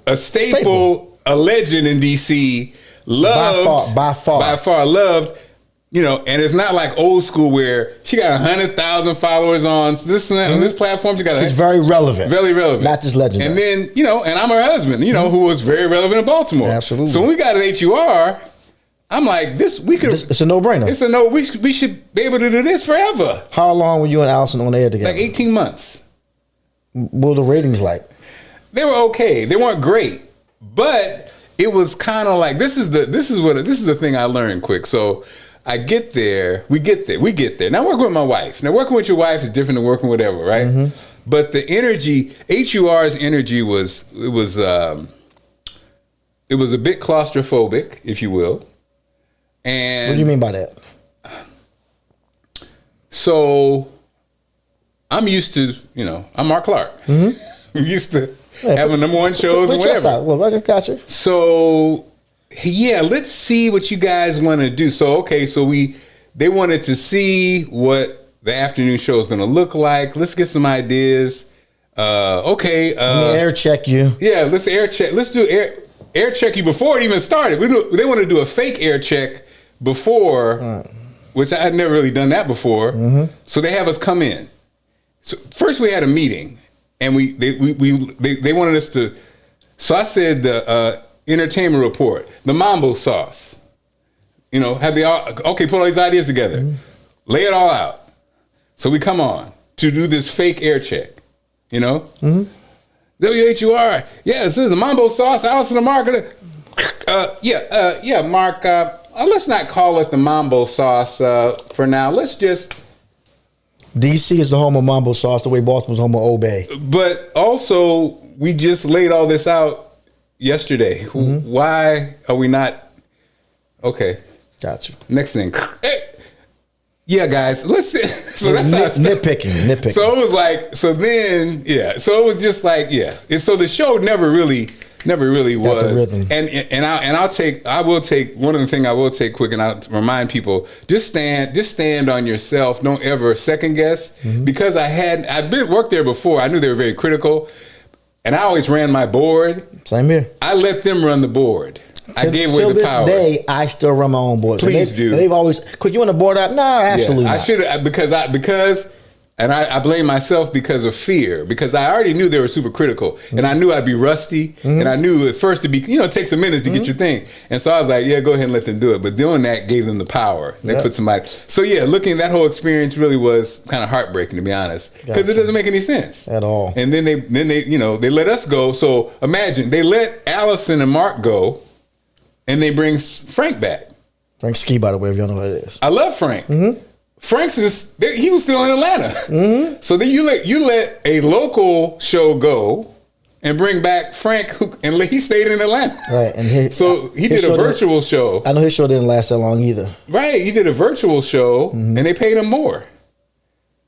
a legend in DC, loved by far loved. And it's not like old school where she got 100,000 followers on this platform. She's very relevant, not just legendary. And then and I'm her husband, who was very relevant in Baltimore. Absolutely. So when we got at HUR, I'm like, it's a no-brainer. It's we should be able to do this forever. How long were you and Allison on air together? Like 18 months. What were the ratings like? They were okay. They weren't great, but it was kind of like, this is the thing I learned quick. So I get there, we get there. Now working with my wife. Now working with your wife is different than working with whatever, right? But the energy, HUR's energy was a bit claustrophobic, if you will. And what do you mean by that? So I'm used to, I'm Marc Clarke. I'm used to having number one shows and whatever. Well, I got you. So let's see what you guys want to do. So they wanted to see what the afternoon show is going to look like. Let's get some ideas. Let me air check you. Yeah, let's air check. Let's do air check you before it even started. They want to do a fake air check before, which I had never really done that before. So they have us come in. So first we had a meeting, and they wanted us to. So I said entertainment report, the Mambo sauce. You know, have they all, okay, put all these ideas together. Lay it all out. So we come on to do this fake air check, you know? WHUR, yeah, this is the Mambo sauce, Allison and Mark. Mark, let's not call it the Mambo sauce for now. Let's just... DC is the home of Mambo sauce, the way Baltimore's home of Old Bay. But also, we just laid all this out yesterday. Why are we not... Okay. Gotcha. Next thing. Hey, yeah, guys, let's... So that's how nitpicking. So it was like, so then, yeah. So it was just like, yeah. And so the show never really was. The rhythm. And I will take one of the things I will take quick, and I'll remind people, just stand on yourself. Don't ever second guess. Because I've worked there before. I knew they were very critical, and I always ran my board. Same here. I let them run the board. I gave away the power. Till this day, I still run my own board. Please do. They've always, could you want to board out? No, absolutely not. I should have, because and I blame myself because of fear, because I already knew they were super critical, and I knew I'd be rusty, and I knew at first it takes a minute to get your thing. And so I was like, yeah, go ahead and let them do it. But doing that gave them the power. They put somebody. So yeah, looking at that whole experience really was kind of heartbreaking, to be honest, because it doesn't make any sense at all. And then they let us go. So imagine they let Allison and Mark go, and they bring Frank back. Frank Ski, by the way, if you don't know what it is. I love Frank. Frank's he was still in Atlanta. So then you let a local show go and bring back Frank, and he stayed in Atlanta. Right, and he did a virtual show. I know his show didn't last that long either. Right, he did a virtual show, and they paid him more.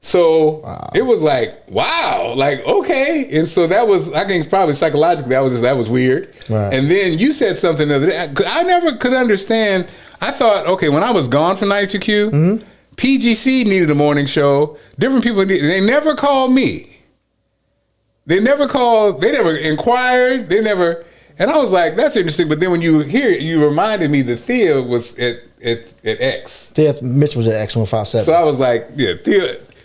So it was like, wow, like, okay. And so that was, I think probably psychologically, that was weird. Right. And then you said something the other day. I never could understand. I thought, okay, when I was gone from 92Q, PGC needed a morning show. Different people they never called me. They never inquired. And I was like, that's interesting. But then when you hear it, you reminded me that Thea was at X. Thea Mitch was at X 157. So I was like, yeah,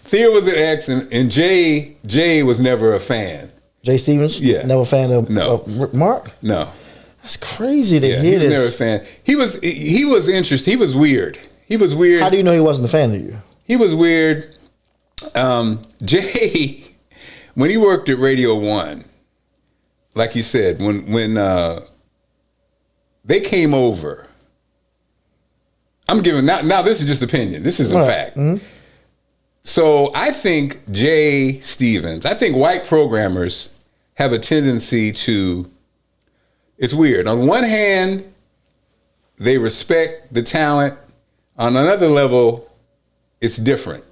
Thea was at X, and Jay was never a fan. Jay Stevens? Yeah. Never a fan of Mark? No. That's crazy to hear this. He was never a fan. He was interesting. He was weird. How do you know he wasn't a fan of you? He was weird. Jay, when he worked at Radio 1, like you said, when they came over, I'm giving, now this is just opinion. This is a fact. So I think white programmers have a tendency to, it's weird. On one hand, they respect the talent. On another level, it's different.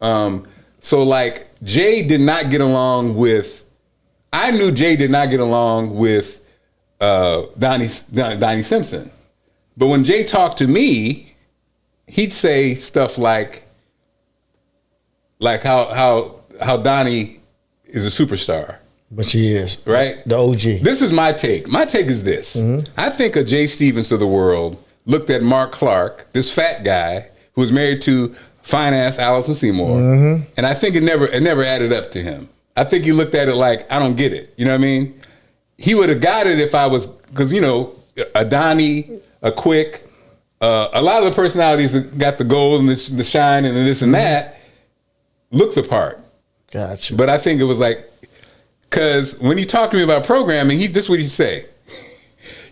So like Jay did not get along with, I knew Jay did not get along with Donnie Simpson. But when Jay talked to me, he'd say stuff like how Donnie is a superstar. But she is. Right? The OG. This is my take. My take is this. I think a Jay Stevens of the world looked at Marc Clarke, this fat guy who was married to fine-ass Allison Seymour, and I think it never added up to him. I think he looked at it like, I don't get it. You know what I mean? He would have got it if I was, because, a Donnie, a Quick, a lot of the personalities that got the gold and the shine and this and that look the part. Gotcha. But I think it was like, because when he talked to me about programming, this is what he'd say.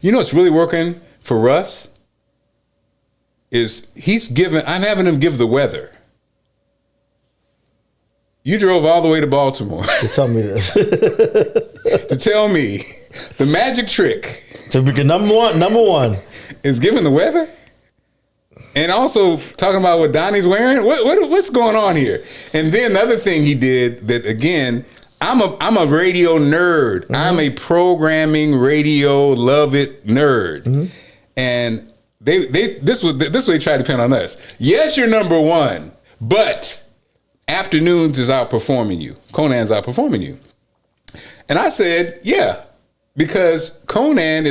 What's really working for Russ is I'm having him give the weather. You drove all the way to Baltimore to tell me this. To tell me the magic trick to be number one is giving the weather, and also talking about what Donnie's wearing. What's going on here? And then the other thing he did that, again, I'm a radio nerd. I'm a programming radio love it nerd, and this way they try to pin on us. Yes, you're number one, but Afternoons is outperforming you. Conan's outperforming you. And I said, yeah, because Conan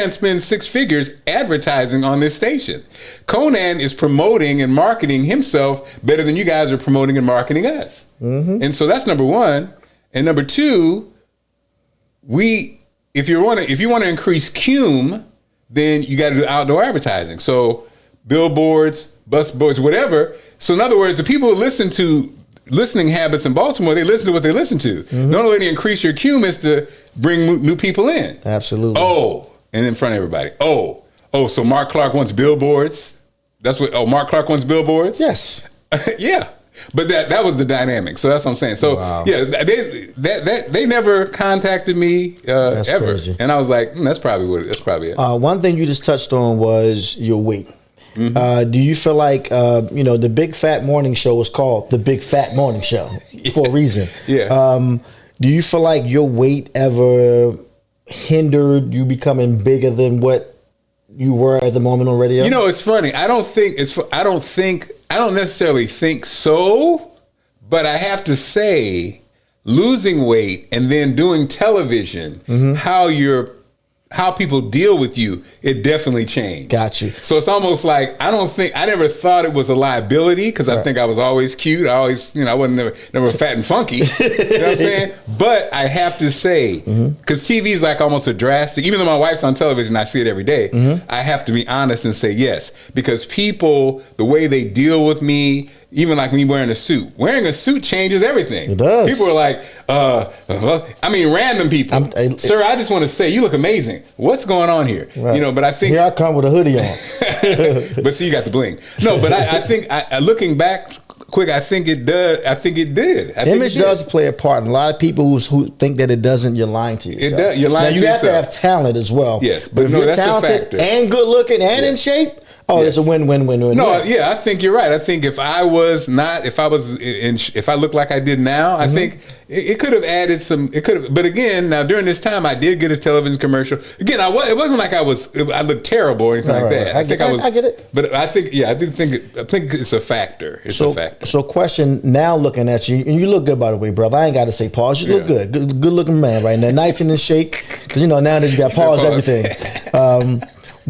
spends six figures advertising on this station. Conan is promoting and marketing himself better than you guys are promoting and marketing us. And so that's number one. And number two, we if you want to increase cume, then you got to do outdoor advertising. So billboards, bus boards, whatever. So in other words, the people who listen to listening habits in Baltimore, they listen to what they listen to. The only way to increase your cume is to bring new people in. Absolutely. Oh, and in front of everybody. Oh, so Marc Clarke wants billboards. That's what. Oh, Marc Clarke wants billboards. Yes. Yeah. But that was the dynamic. So that's what I'm saying. So wow. yeah, they never contacted me that's ever, crazy. and I was like, that's probably it. One thing you just touched on was your weight. Do you feel like the Big Phat Morning Show was called the Big Phat Morning Show for a reason? Yeah. Do you feel like your weight ever hindered you becoming bigger than what you were at the moment on radio? You know, it's funny. I don't necessarily think so, but I have to say, losing weight and then doing television, how people deal with you, it definally changed. Got you. So it's almost like I never thought it was a liability because I think I was always cute. I always, I wasn't never fat and funky. You know what I'm saying? But I have to say, because TV is like almost a drastic, even though my wife's on television, I see it every day. I have to be honest and say yes, because people, the way they deal with me, even like me wearing a suit changes everything. It does. People are like, random people. Sir, I just want to say you look amazing. What's going on here? Right. But I think here I come with a hoodie on. But see, you got the bling. No, but I think looking back quick, I think it does. I think it did. Image does play a part. And a lot of people who think that it doesn't, you're lying to yourself. It does. You're lying to yourself. You have to have talent as well. Yes, but if you're that's talented a factor. And good looking and in shape, it's a win-win-win-win. No, yeah, I think you're right. I think if I looked like I did now, I think it could have added some. It could have, but again, now during this time, I did get a television commercial. Again, it wasn't like I looked terrible or anything like that. I get it. But I think, I think it's a factor. It's a factor. So, question now, looking at you, and you look good, by the way, brother. I ain't got to say pause. You look good looking man right now. Nice in the shape, because now that you got pause everything.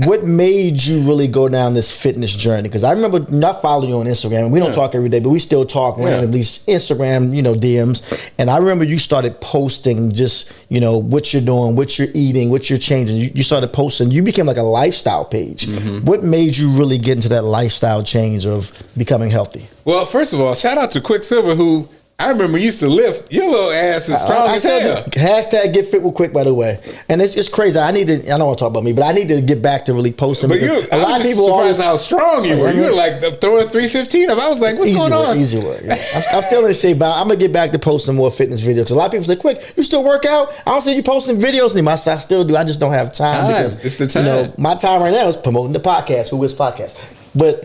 What made you really go down this fitness journey? Because I remember not following you on Instagram, and we don't talk every day, but we still talk randomly, Instagram, DMs. And I remember you started posting just, what you're doing, what you're eating, what you're changing. You started posting. You became like a lifestyle page. What made you really get into that lifestyle change of becoming healthy? Well, first of all, shout out to Quicksilva, who I remember you used to lift. Your little ass is strong as hell. Hashtag get fit with Quick, by the way. And it's crazy. I don't want to talk about me, but I need to get back to really posting. But a lot of people surprised how strong you were. You were like throwing 315. I was like, what's going on? Easy work. Yeah. I'm still in shape, but I'm going to get back to posting more fitness videos. Because a lot of people say, Quick, you still work out? I don't see you posting videos anymore. I still do. I just don't have time. Because, it's the time. My time right now is promoting the podcast, Who Is Podcast. But,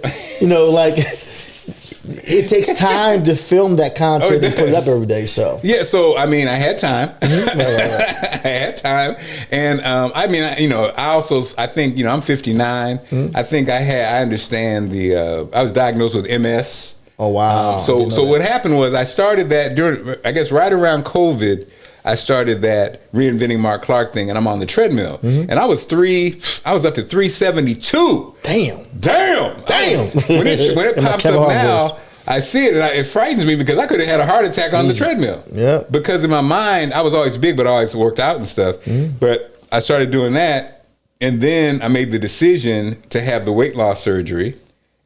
it takes time to film that content and put it up every day. So I had time. I had time, and I think I'm 59. I think I understand I was diagnosed with MS. Oh wow! So what happened was I started that during, I guess, right around COVID. I started that reinventing Marc Clarke thing, and I'm on the treadmill, and I was up to 372. Damn! When it pops up now, I see it, and it frightens me because I could have had a heart attack on the treadmill. Yeah. Because in my mind, I was always big, but I always worked out and stuff. But I started doing that, and then I made the decision to have the weight loss surgery,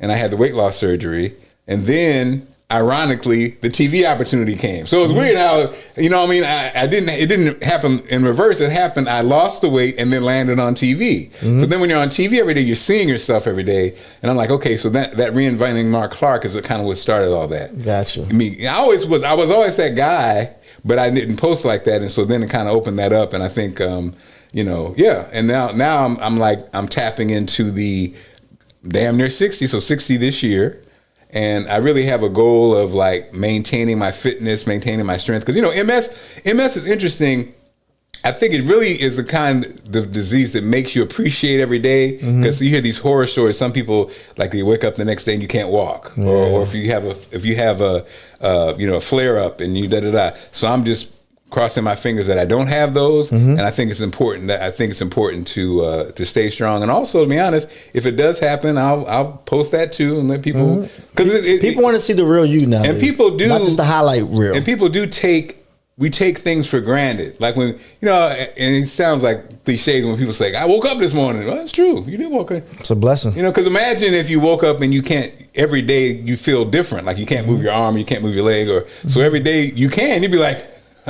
and I had the weight loss surgery, and then, ironically, the TV opportunity came. So it was weird how, it didn't happen in reverse. It happened, I lost the weight and then landed on TV. So then when you're on TV every day, you're seeing yourself every day. And I'm like, okay, so that reinventing Marc Clarke is kind of what started all that. Gotcha. I was always that guy, but I didn't post like that. And so then it kind of opened that up. And I think, And now I'm tapping into the damn near 60. So 60 this year. And I really have a goal of like maintaining my fitness, maintaining my strength. Because, MS is interesting. I think it really is the kind of disease that makes you appreciate every day. Because you hear these horror stories. Some people, like, they wake up the next day and you can't walk. Yeah. Or if you have a flare up and you da-da-da. So I'm just crossing my fingers that I don't have those, and I think it's important to stay strong. And also, to be honest, if it does happen, I'll post that too and let people, because people want to see the real you now. And people do, not just the highlight reel. And people do take we take things for granted. Like when, and it sounds like cliches when people say, I woke up this morning. Well, that's true. You did wake up. It's a blessing. Because imagine if you woke up and you can't, every day you feel different. Like you can't move your arm, you can't move your leg. So every day you can, you'd be like,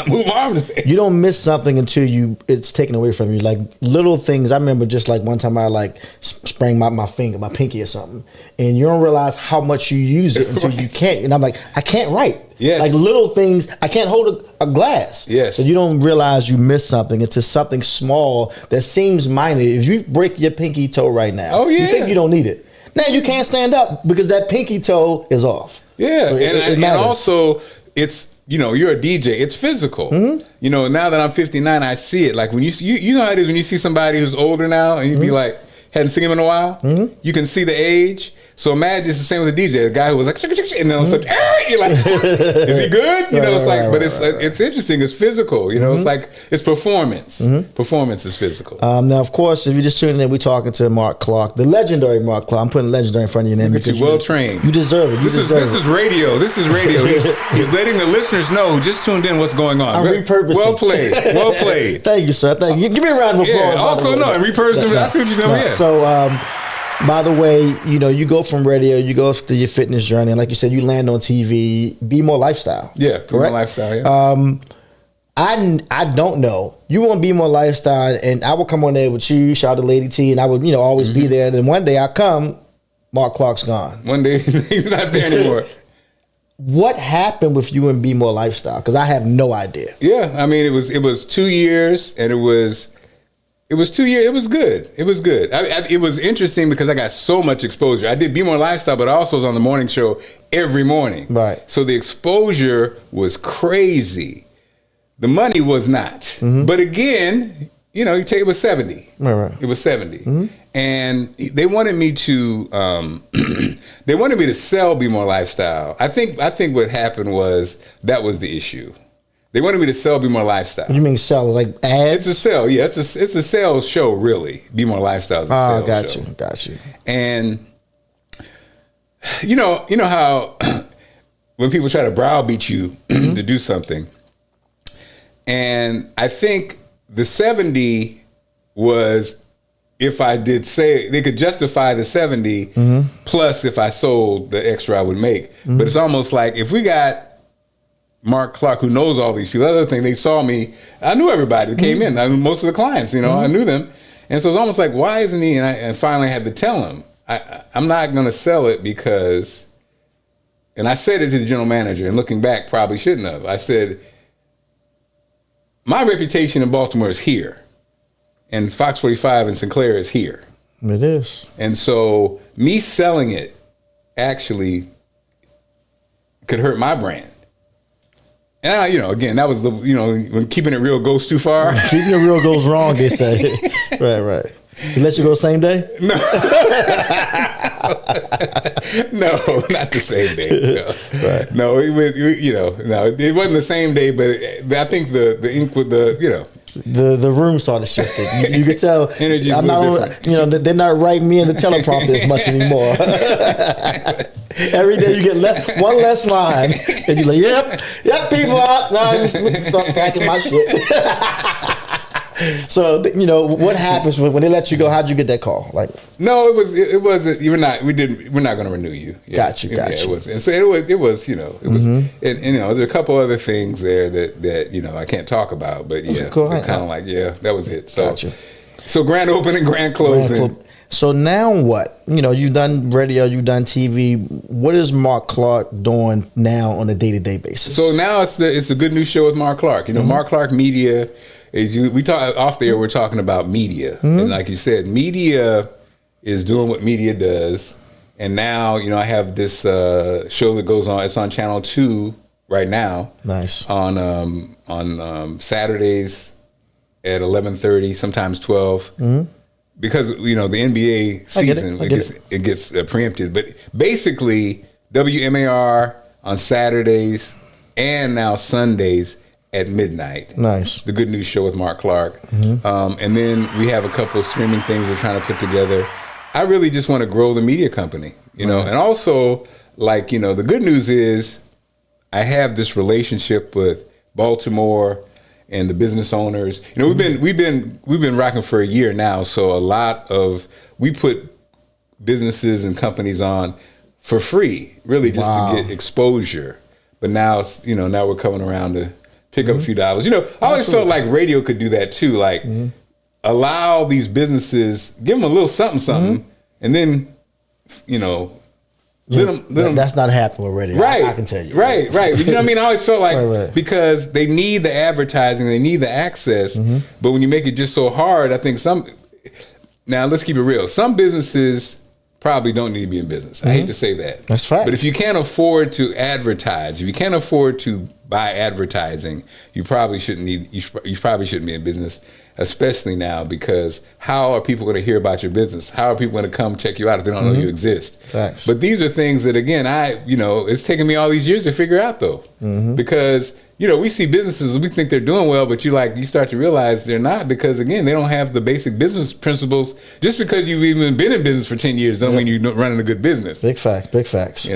move my arm today. You don't miss something until it's taken away from you. Like little things. I remember just like one time I like sprained my finger, my pinky or something. And you don't realize how much you use it until you can't. And I'm like, I can't write. Yes. Like little things, I can't hold a glass. Yes. So you don't realize you missed something until something small that seems minor. If you break your pinky toe right now, you think you don't need it. Now you can't stand up because that pinky toe is off. Yeah. So and also it's, you're a DJ. It's physical. Now that I'm 59, I see it. Like when you know how it is when you see somebody who's older now and you be like, hadn't seen him in a while. You can see the age. So imagine it's the same with the DJ. The guy who was like, and then it's like, you're like, is he good? It's like, but it's interesting. It's physical. It's like it's performance. Performance is physical. Now, of course, if you're just tuning in, we're talking to Marc Clarke, the legendary Marc Clarke. I'm putting legendary in front of your name because you're well trained. You deserve it. This is radio. This is radio. He's letting the listeners know who just tuned in what's going on. I'm repurposing. Well played. Well played. Thank you, sir. Thank you. Give me a round of applause. Yeah. Also, repurposing. I see what you're doing. Yeah. So. By the way, you go from radio, you go to your fitness journey, and like you said, you land on TV. Be More Lifestyle. Yeah, correct. Be More Lifestyle. Yeah. I don't know. You want to Be More Lifestyle, and I will come on there with you. Shout out to Lady T, and I would always be there. And then one day I come, Marc Clarke's gone. One day he's not there anymore. What happened with you and Be More Lifestyle? Because I have no idea. Yeah, I mean it was 2 years, and it was 2 years. It was good. It was good. It was interesting because I got so much exposure. I did Be More Lifestyle, but I also was on the morning show every morning. Right. So the exposure was crazy. The money was not. But again, you take it was 70. Right. It was 70. And they wanted me to sell Be More Lifestyle. I think what happened was that was the issue. They wanted me to sell Be More Lifestyle. You mean sell like ads? It's a sell, yeah. It's a sales show, really. Be More Lifestyle is a sales show. Got you. And you know how when people try to browbeat you to do something, and I think the 70 was if I did say they could justify the 70 plus if I sold the extra I would make. But it's almost like if we got Marc Clarke, who knows all these people. The other thing, they saw me. I knew everybody that came in. I mean, most of the clients, I knew them. And so it's almost like, why isn't he? And finally I had to tell him, I'm not going to sell it because, and I said it to the general manager, and looking back, probably shouldn't have. I said, my reputation in Baltimore is here. And Fox 45 and Sinclair is here. It is. And so me selling it actually could hurt my brand. And again, that was the, when keeping it real goes too far. Keeping it real goes wrong, they say. Right. He let you go same day? No. No, not the same day. No, right. No, it wasn't the same day, but I think the ink with the room started shifting. You could tell. Energy's I'm not different. They're not writing me in the teleprompter as much anymore. Every day you get one less line, and you're like, yep, people out. Now you start packing my shit. So what happens when they let you go? How'd you get that call? Like, no, it wasn't. We're not going to renew you. Yeah. Got you. It was, and so it was. And there's a couple other things there that I can't talk about, but yeah, cool. Kind of like that was it. So, gotcha. So grand opening, grand closing. So now what? You've done radio, you've done TV. What is Marc Clarke doing now on a day-to-day basis? So now it's a good news show with Marc Clarke. Marc Clarke Media. We talk off the air. We're talking about media, and like you said, media is doing what media does. And now I have this show that goes on. It's on Channel 2 right now. Nice. On Saturdays at 11:30, sometimes 12. Because the NBA season it gets preempted, but basically WMAR on Saturdays and now Sundays at midnight. Nice. The Good News Show with Marc Clarke, and then we have a couple of streaming things we're trying to put together. I really just want to grow the media company, and also the good news is I have this relationship with Baltimore and the business owners. You know, we've been rocking for a year now, so we put businesses and companies on for free, really just to get exposure. But now, now we're coming around to pick up a few dollars. You know, I always felt like radio could do that too. Like, allow these businesses, give them a little something, and then, let them. That's not happening already. Right. I can tell you. Right. But you know what I mean? I always felt like because they need the advertising, they need the access. But when you make it just so hard, I think now let's keep it real. Some businesses probably don't need to be in business. I hate to say that. That's right. But if you can't afford to advertise, if you can't afford to buy advertising, you probably shouldn't be in business, especially now, because how are people going to hear about your business? How are people going to come check you out if they don't know you exist? Facts. But these are things that, again, it's taken me all these years to figure out, though, because we see businesses, we think they're doing well, but you start to realize they're not, because again, they don't have the basic business principles. Just because you've even been in business for 10 years don't mean you're running a good business. Big facts.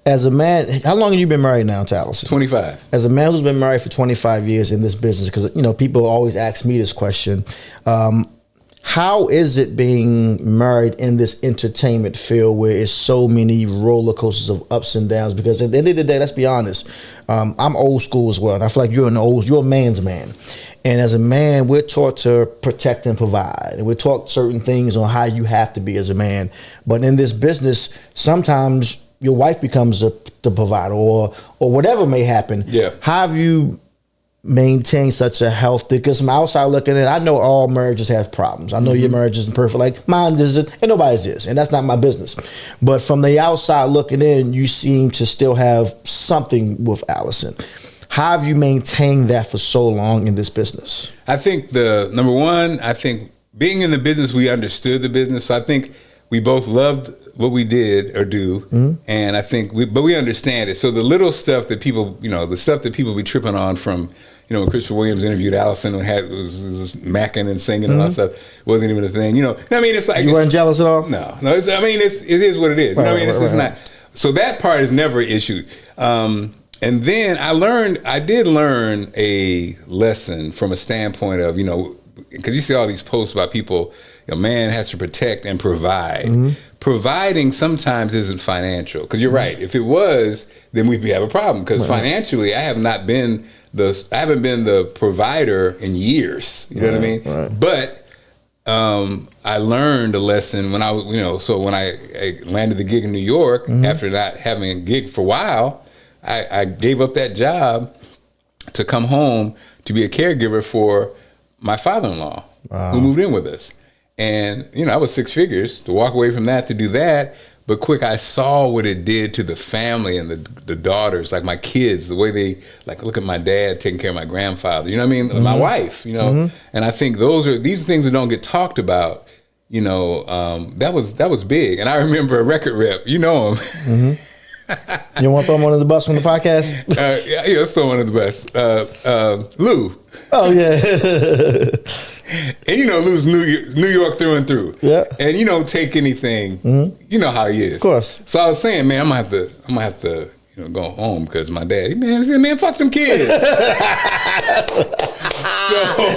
As a man, how long have you been married now to Allison? 25. As a man who's been married for 25 years in this business, because people always ask me this question, how is it being married in this entertainment field where it's so many roller coasters of ups and downs? Because at the end of the day, let's be honest, I'm old school as well, and I feel like you're a man's man. And as a man, we're taught to protect and provide, and we're taught certain things on how you have to be as a man. But in this business, sometimes your wife becomes the provider, or whatever may happen. Yeah. How have you maintained such a healthy? Because from outside looking in, I know all marriages have problems. I know your marriage isn't perfect, like mine isn't, and nobody's is, and that's not my business. But from the outside looking in, you seem to still have something with Allison. How have you maintained that for so long in this business? I think number one, being in the business, we understood the business. So I think we both loved what we did or do, and I think we understand it. So the little stuff that people, the stuff that people be tripping on from, when Christopher Williams interviewed Allison and was macking and singing and all that stuff, wasn't even a thing. I mean, it's like you weren't jealous at all. No. It is what it is. It's not. So that part is never an issue. And then I did learn a lesson from a standpoint of, because you see all these posts about people, a man has to protect and provide. Providing sometimes isn't financial, because you're right. If it was, then we'd have a problem, because financially, I haven't been the provider in years. You know what I mean? Right. But I learned a lesson when I was, so when I landed the gig in New York, after not having a gig for a while, I gave up that job to come home to be a caregiver for my father-in-law, who moved in with us. And, I was six figures to walk away from that to do that. But quick, I saw what it did to the family and the daughters, like my kids, the way they look at my dad taking care of my grandfather, my wife, And I think these things that don't get talked about, that was big. And I remember a record rep, him. You want to throw him under the bus from the podcast? Yeah, let's throw him under the bus. Lou. Oh, yeah. And Lou's New York through and through. Yeah. And you don't take anything. You know how he is. Of course. So I was saying, man, I'm gonna have to go home, because my dad, he said, man, fuck them kids.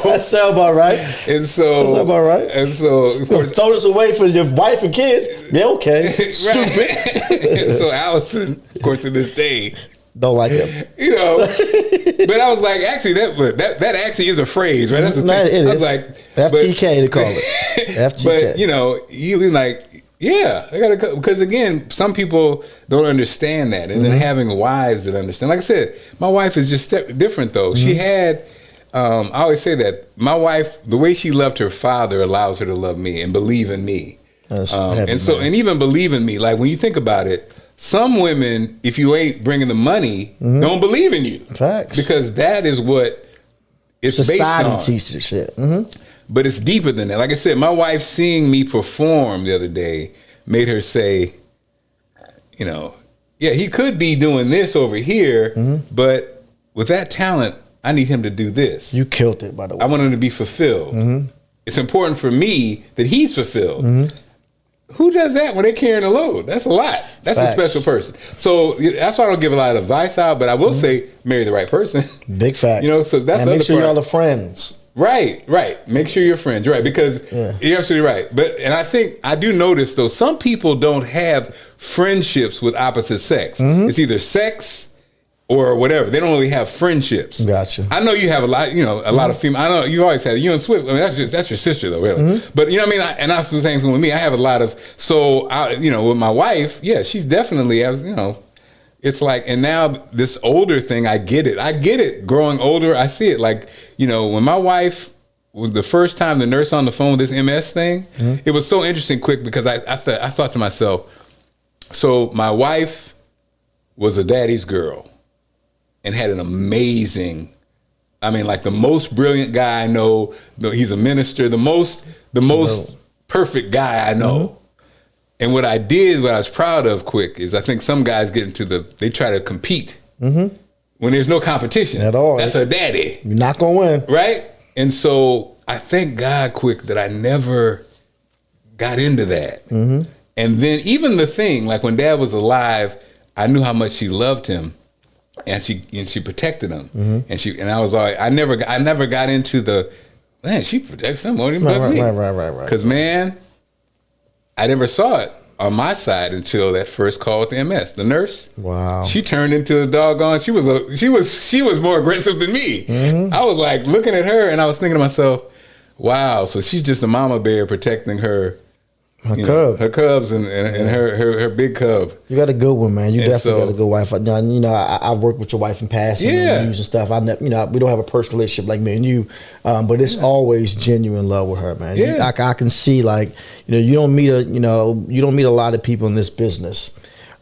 That sounds about right. And so, of course, throw this away for your wife and kids. Yeah, okay. Stupid. So Allison, of course, to this day, don't like him. But I was like, actually, that actually is a phrase, right? That's the thing. It I was is. like, FTK to call it. FTK. But you like, yeah, I gotta, because again, some people don't understand that, and then having wives that understand. Like I said, my wife is just different though. She had. I always say that my wife, the way she loved her father, allows her to love me and believe in me. And even believe in me. Like when you think about it, some women, if you ain't bringing the money, don't believe in you. Facts. Because that is what it's society based on. Teaches shit. But it's deeper than that. Like I said, my wife seeing me perform the other day made her say, yeah, he could be doing this over here, but with that talent, I need him to do this. You killed it, by the way. I want him to be fulfilled. It's important for me that he's fulfilled. Who does that when they're carrying a load? That's a lot. That's Facts. A special person. So that's why I don't give a lot of advice out, but I will say marry the right person. Big fact. So that's and make sure y'all are friends. Right. Make sure you're friends, right? Because you're absolutely right. And I do notice though, some people don't have friendships with opposite sex. It's either sex or whatever. They don't really have friendships. Gotcha. I know you have a lot, a lot of female. I know you always had you and Swift. I mean, that's your sister though, really. But you know what I mean. And that's the same thing with me. I have a lot of. So with my wife, she's definitely It's like, and now this older thing, I get it. Growing older, I see it. Like when my wife was the first time the nurse on the phone with this MS thing, it was so interesting, quick, because I thought to myself, so my wife was a daddy's girl. And had an amazing, like the most brilliant guy I know. He's a minister, the most perfect guy I know. And what I was proud of, quick, is I think some guys get they try to compete when there's no competition at all. That's her daddy. You're not gonna win, right? And so I thank God, quick, that I never got into that. And then even the thing, like when Dad was alive, I knew how much she loved him. And she protected him, and I was I never got into the she protects him more than me. Right. Because man, I never saw it on my side until that first call with the MS. The nurse, wow, she turned into a doggone. She was more aggressive than me. I was like looking at her, and I was thinking to myself, wow, so she's just a mama bear protecting her cubs and her big cub. You got a good one, man. You definitely got a good wife. I've worked with your wife in past and stuff. We don't have a personal relationship like me and you, but it's always genuine love with her, man. I can see you don't meet a lot of people in this business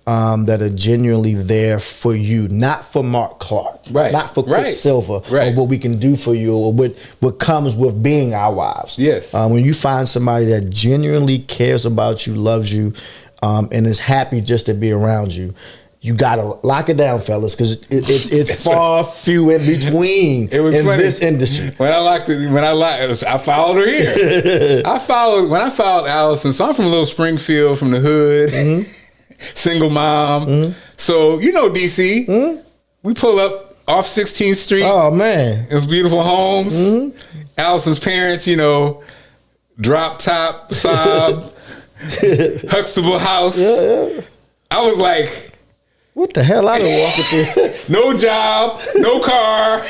that are genuinely there for you, not for Marc Clarke, right? Not for Quicksilva, right? Or what we can do for you, or what comes with being our wives. Yes. When you find somebody that genuinely cares about you, loves you, and is happy just to be around you, you gotta lock it down, fellas, because it's far few in between in funny. This industry. I followed her here. I followed Allison. So I'm from Little Springfield, from the hood. Single mom. So DC. We pull up off 16th Street. Oh man, it's beautiful homes. Allison's parents, drop top, Saab, Huxtable house. Yeah. I was like, what the hell? I been walking through. No job, no car.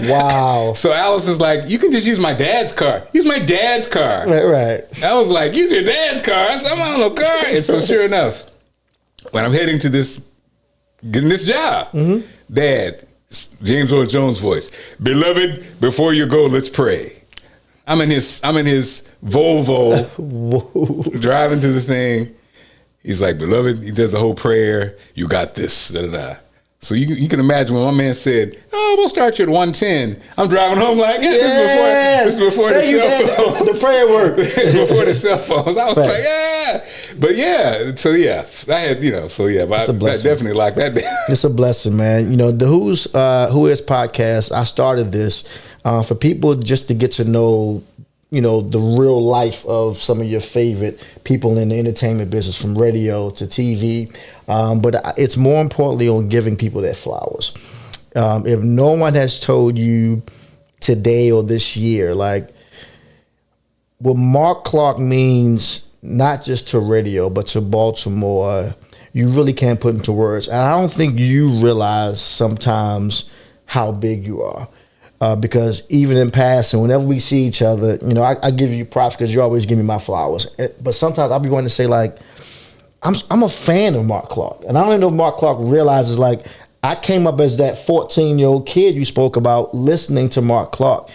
Wow. So Allison's like, you can just use my dad's car. Use my dad's car. Right. I was like, use your dad's car. I said, I'm on no car. And so sure enough, when I'm heading to getting this job, Dad, James Earl Jones voice, beloved, before you go, let's pray. I'm in his Volvo driving to the thing. He's like, beloved, he does a whole prayer. You got this. Da-da-da. So you can imagine when my man said, "Oh, we'll start you at 110." I'm driving home like, this is before the cell phones. The prayer work. Before the cell phones. I was like, yeah. But I had, but I definitely like that. It's a blessing, man. The Who Is podcast, I started this for people just to get to know the real life of some of your favorite people in the entertainment business, from radio to TV. But it's more importantly on giving people their flowers. If no one has told you today or this year, like what Marc Clarke means, not just to radio, but to Baltimore, you really can't put into words. And I don't think you realize sometimes how big you are. Because even in passing, whenever we see each other, I give you props because you always give me my flowers. But sometimes I'll be wanting to say, like, I'm a fan of Marc Clarke. And I don't even know if Marc Clarke realizes, like, I came up as that 14-year-old kid you spoke about listening to Marc Clarke.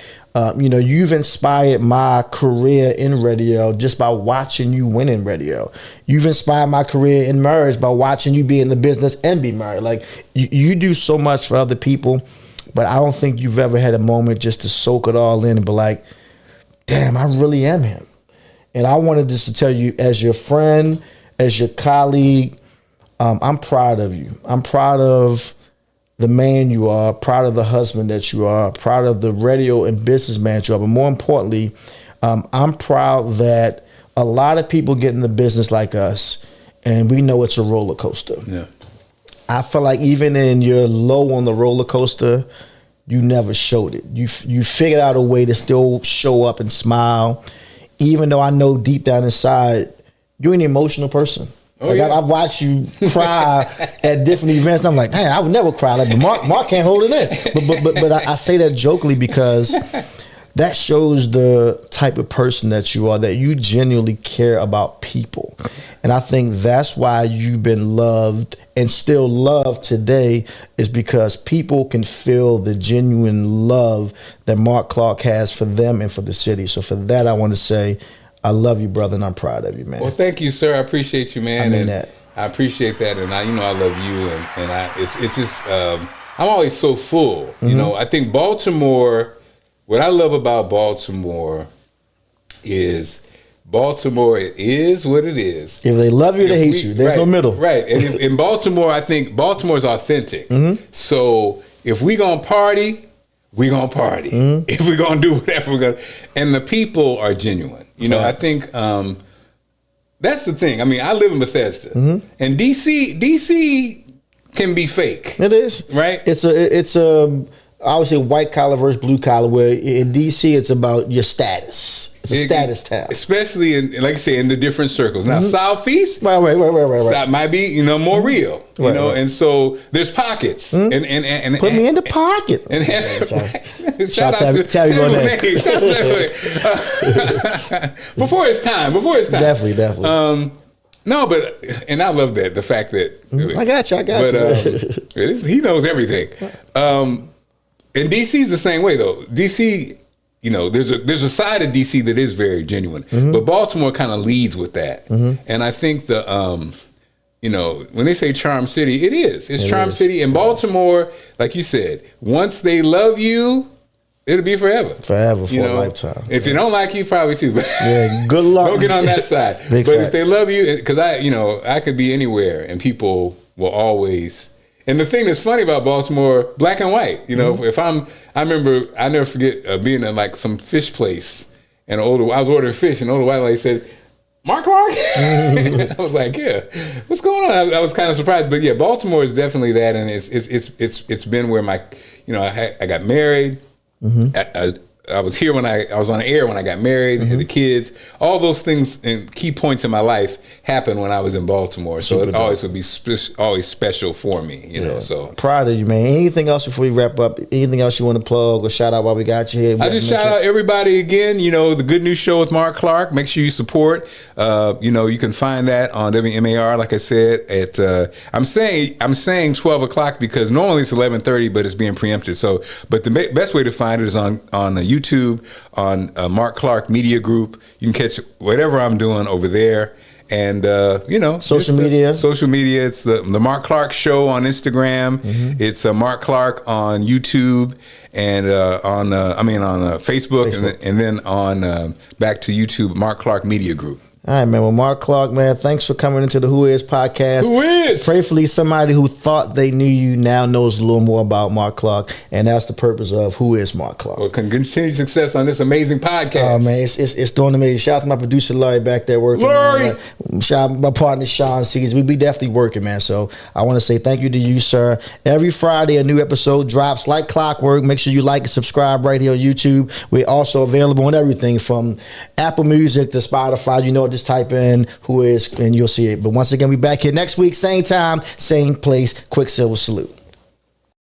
You've inspired my career in radio just by watching you win in radio. You've inspired my career in marriage by watching you be in the business and be married. Like, you do so much for other people. But I don't think you've ever had a moment just to soak it all in and be like, damn, I really am him. And I wanted just to tell you, as your friend, as your colleague, I'm proud of you. I'm proud of the man you are, proud of the husband that you are, proud of the radio and businessman you are. But more importantly, I'm proud that a lot of people get in the business like us, and we know it's a roller coaster. Yeah. I feel like even in your low on the roller coaster, you never showed it. You figured out a way to still show up and smile, even though I know deep down inside you're an emotional person. Oh, like yeah. I've watched you cry at different events. I'm like, man, I would never cry. Like, but Mark can't hold it in. But I say that jokingly because that shows the type of person that you are, that you genuinely care about people. And I think that's why you've been loved and still loved today, is because people can feel the genuine love that Marc Clarke has for them and for the city. So for that, I want to say, I love you, brother, and I'm proud of you, man. Well, thank you, sir. I appreciate you, man. I mean that. I appreciate that, and I love you, and it's just I'm always so full. You know, I think Baltimore. What I love about Baltimore is it is what it is. If they love you, they hate you. There's no middle. Right. And in Baltimore, I think Baltimore's authentic. So if we gonna party, we gonna party. If we gonna do whatever we're gonna, and the people are genuine. You know, I think that's the thing. I mean, I live in Bethesda, and DC can be fake. It is. Right. It's a obviously white collar versus blue collar, where in DC it's about your status. It's a status town. Especially in, like you say, in the different circles. Now, Southeast right. South might be, more real. You know, and so there's pockets. And put me in the pocket. And shout out to Terry Bonet. Before it's time. Definitely. No, but and I love that, the fact that I got you. But he knows everything. And DC's the same way though. DC, there's a side of DC that is very genuine, but Baltimore kind of leads with that. And I think when they say Charm City, it is. It's Charm City. And Baltimore, like you said, once they love you, it'll be forever. Forever, for a lifetime. If they don't like you, probably too. Yeah, good luck. Don't get on that side. But if they love you, because I could be anywhere and people will always. And the thing that's funny about Baltimore, black and white. If I remember, I never forget being in like some fish place, and I was ordering fish, and an older white lady said, "Marc Clarke?" I was like, "Yeah, what's going on?" I was kind of surprised, but yeah, Baltimore is definitely that, and it's been where my, I got married. I was here when I was on the air when I got married, had the kids. All those things and key points in my life happened when I was in Baltimore. So it always would be always special for me, So proud of you, man. Anything else before we wrap up? Anything else you want to plug or shout out while we got you here? I just shout out everybody again. The Good News Show with Marc Clarke. Make sure you support. You can find that on WMAR. Like I said, at I'm saying 12 o'clock because normally it's 11:30, but it's being preempted. So, but the best way to find it is on YouTube, on Marc Clarke Media Group. You can catch whatever I'm doing over there. And social media. It's the Marc Clarke Show on Instagram. It's Marc Clarke on YouTube and on Facebook. And then on back to YouTube, Marc Clarke Media Group. All right, man. Well, Marc Clarke, man, thanks for coming into the Who Is podcast. Who Is? Prayerfully, somebody who thought they knew you now knows a little more about Marc Clarke, and that's the purpose of Who Is Marc Clarke. Well, continued success on this amazing podcast. Oh, man, it's doing amazing. Shout out to my producer, Larry, back there working. Larry! Shout out to my partner, Sean Seas. We be definitely working, man. So I want to say thank you to you, sir. Every Friday, a new episode drops like clockwork. Make sure you like and subscribe right here on YouTube. We're also available on everything from Apple Music to Spotify. Just type in Who Is and you'll see it. But once again, we back here next week, same time, same place. Quicksilva salute.